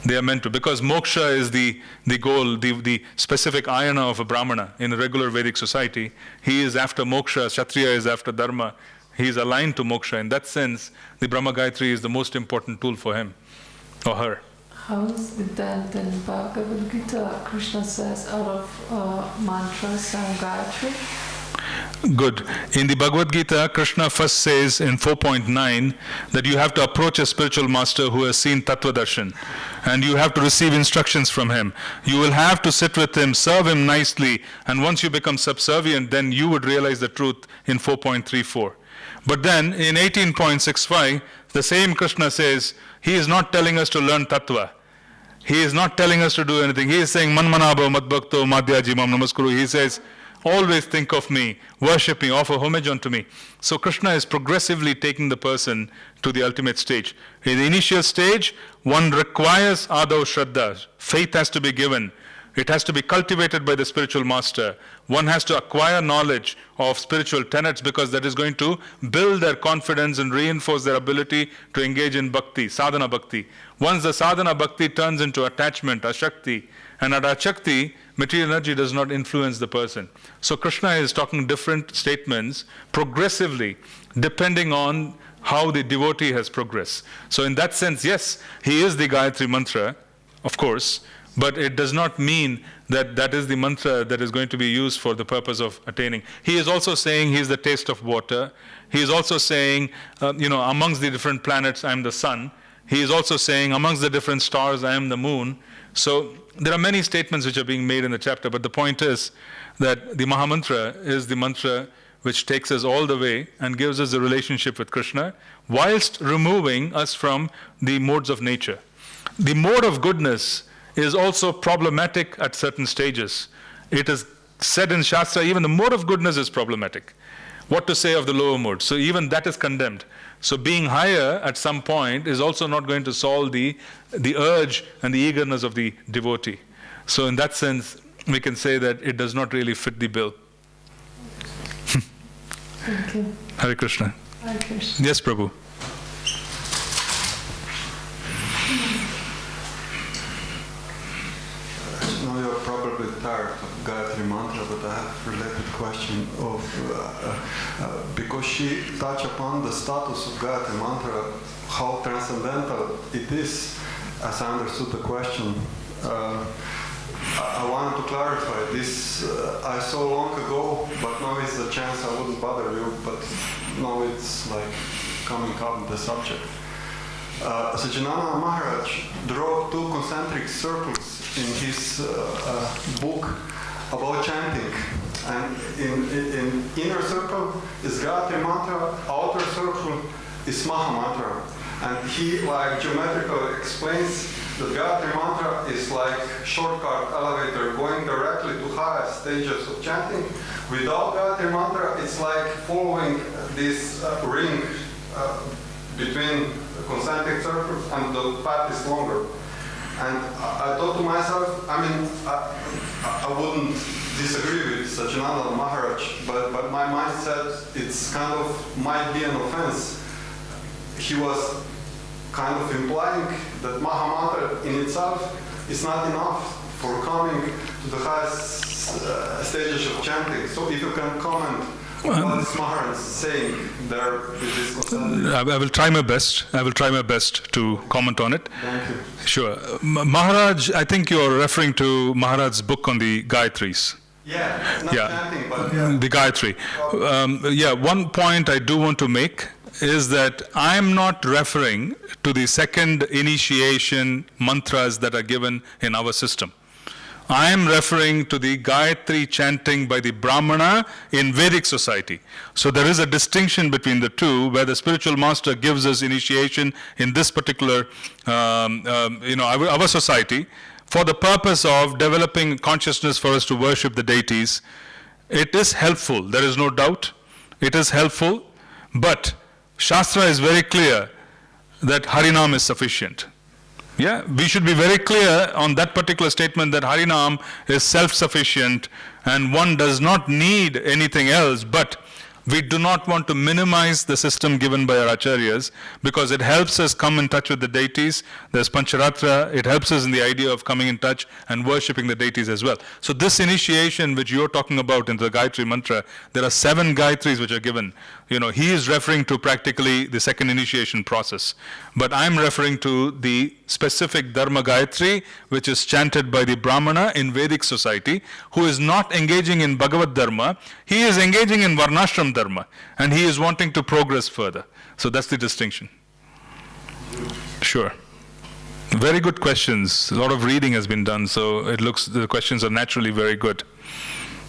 They are meant to, because moksha is the goal, the specific ayana of a Brahmana in a regular Vedic society. He is after moksha, Kshatriya is after dharma. He is aligned to moksha. In that sense, the Brahma Gayatri is the most important tool for him or her. How is it that in Bhagavad Gita, Krishna says out of mantras and Gayatri? Good. In the Bhagavad Gita, Krishna first says in 4.9 that you have to approach a spiritual master who has seen Tattva Darshan, and you have to receive instructions from him. You will have to sit with him, serve him nicely, and once you become subservient, then you would realize the truth in 4.34. But then in 18.65, the same Krishna says, he is not telling us to learn tattva. He is not telling us to do anything. He is saying, Manmanabha Madbhakto Madhyaji Mam Namaskuru. He says, always think of me, worship me, offer homage unto me. So Krishna is progressively taking the person to the ultimate stage. In the initial stage, one requires Adav Shraddha. Faith has to be given. It has to be cultivated by the spiritual master. One has to acquire knowledge of spiritual tenets because that is going to build their confidence and reinforce their ability to engage in bhakti, sadhana bhakti. Once the sadhana bhakti turns into attachment, ashakti, and at ashakti, material energy does not influence the person. So Krishna is talking different statements progressively depending on how the devotee has progressed. So in that sense, yes, he is the Gayatri mantra, of course, but it does not mean that that is the mantra that is going to be used for the purpose of attaining. He is also saying he is the taste of water. He is also saying, amongst the different planets, I am the sun. He is also saying, amongst the different stars, I am the moon. So there are many statements which are being made in the chapter, but the point is that the Mahamantra is the mantra which takes us all the way and gives us a relationship with Krishna, whilst removing us from the modes of nature. The mode of goodness is also problematic at certain stages. It is said in Shastra, even the mode of goodness is problematic. What to say of the lower mode? So even that is condemned. So being higher at some point is also not going to solve the urge and the eagerness of the devotee. So in that sense, we can say that it does not really fit the bill. Thank you. Hare Krishna. Hare Krishna. Yes, Prabhu. Now you're probably tired of Gayatri Mantra, but I have a related question of, because she touched upon the status of Gayatri Mantra, how transcendental it is, as I understood the question. I wanted to clarify this. I saw long ago, but now is the chance I wouldn't bother you, but now it's like coming up with the subject. Sajjanana Maharaj drew two concentric circles in his book about chanting. And in inner circle is Gayatri Mantra, outer circle is Maha Mantra. And he geometrically explains that Gayatri Mantra is like shortcut elevator going directly to higher stages of chanting. Without Gayatri Mantra, it's like following this ring between concentric circles, and the path is longer. And I thought to myself, I wouldn't disagree with Sajjanana Maharaj, but my mind said it's kind of might be an offense. He was kind of implying that Mahamantra in itself is not enough for coming to the highest stages of chanting. So if you can comment what is Maharaj saying there with this concept? I will try my best. I will try my best to comment on it. Thank you. Sure. Maharaj, I think you're referring to Maharaj's book on the Gayatris. Yeah, not chanting, but the Gayatri. One point I do want to make is that I'm not referring to the second initiation mantras that are given in our system. I am referring to the Gayatri chanting by the Brahmana in Vedic society. So there is a distinction between the two, where the spiritual master gives us initiation in this particular, our society, for the purpose of developing consciousness for us to worship the deities. It is helpful, there is no doubt. It is helpful, but Shastra is very clear that Harinam is sufficient. Yeah, we should be very clear on that particular statement that Harinam is self-sufficient and one does not need anything else, but we do not want to minimize the system given by our acharyas because it helps us come in touch with the deities. There's Pancharatra, it helps us in the idea of coming in touch and worshipping the deities as well. So this initiation which you're talking about in the Gayatri Mantra, there are 7 Gayatris which are given. He is referring to practically the second initiation process. But I'm referring to the specific Dharma Gayatri which is chanted by the Brahmana in Vedic society who is not engaging in Bhagavad Dharma, he is engaging in Varnashram Dharma and he is wanting to progress further. So that's the distinction. Sure. Very good questions. A lot of reading has been done, so it looks the questions are naturally very good.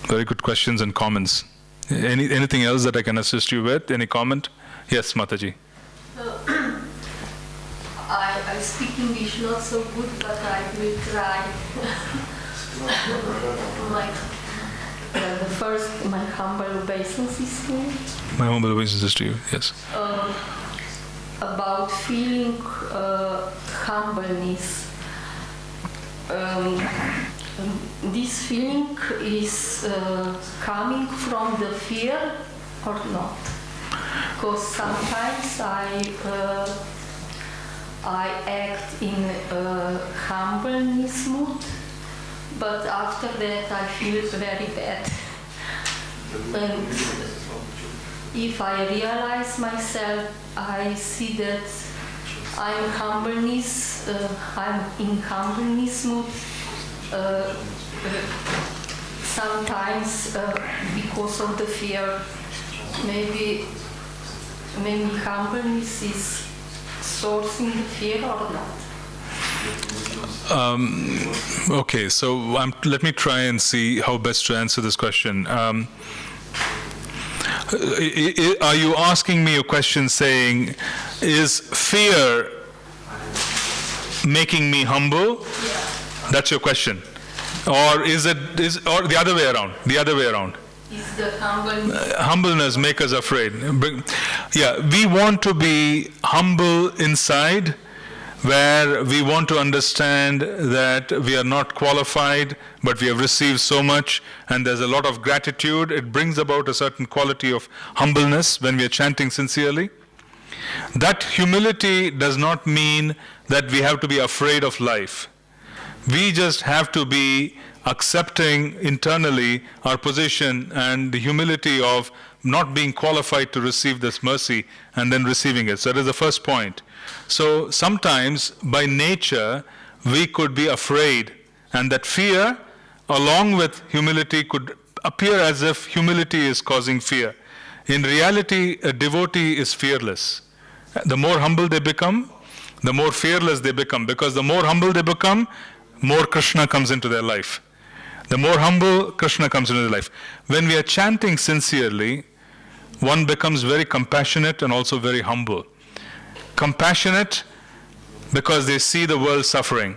Very good questions and comments. Anything else that I can assist you with? Any comment? Yes, Mataji. I speak English not so good, but I will try. My humble obeisances to you. My humble obeisances to you, yes. About feeling humbleness. This feeling is coming from the fear or not? Because sometimes I act in humbleness mood, but after that I feel very bad. And if I realize myself, I see that I'm in humbleness mood. Sometimes because of the fear, maybe humbleness is sourcing the fear or not. Okay, so let me try and see how best to answer this question. Are you asking me a question saying, is fear making me humble? Yeah. That's your question. Or is the other way around? The other way around. Is the Humbleness make us afraid? Yeah, we want to be humble inside, where we want to understand that we are not qualified, but we have received so much, and there's a lot of gratitude. It brings about a certain quality of humbleness when we are chanting sincerely. That humility does not mean that we have to be afraid of life. We just have to be accepting internally our position and the humility of not being qualified to receive this mercy and then receiving it. So that is the first point. So sometimes by nature we could be afraid, and that fear along with humility could appear as if humility is causing fear. In reality, a devotee is fearless. The more humble they become, the more fearless they become, because the more humble they become, more Krishna comes into their life. The more humble, Krishna comes into their life. When we are chanting sincerely, one becomes very compassionate and also very humble. Compassionate because they see the world suffering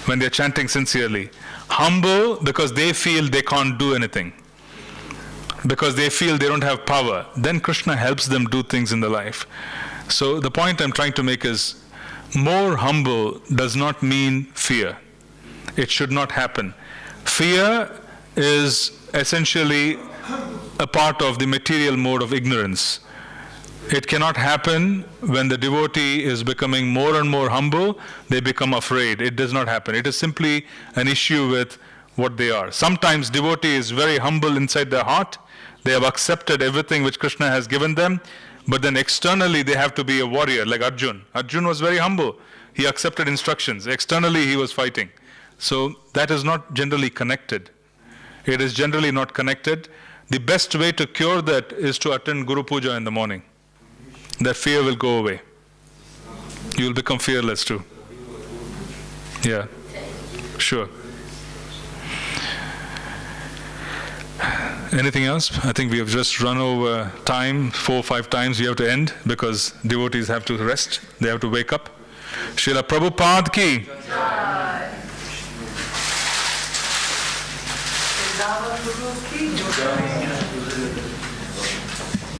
when they are chanting sincerely. Humble because they feel they can't do anything, because they feel they don't have power. Then Krishna helps them do things in their life. So the point I'm trying to make is, more humble does not mean fear. It should not happen. Fear is essentially a part of the material mode of ignorance. It cannot happen when the devotee is becoming more and more humble, they become afraid. It does not happen. It is simply an issue with what they are. Sometimes devotee is very humble inside their heart. They have accepted everything which Krishna has given them, but then externally they have to be a warrior, like Arjun. Arjun was very humble. He accepted instructions. Externally he was fighting. So that is not generally connected. It is generally not connected. The best way to cure that is to attend Guru Puja in the morning. That fear will go away. You will become fearless too. Yeah, sure. Anything else? I think we have just run over time 4 or 5 times. We have to end because devotees have to rest. They have to wake up. Srila Prabhupada ki.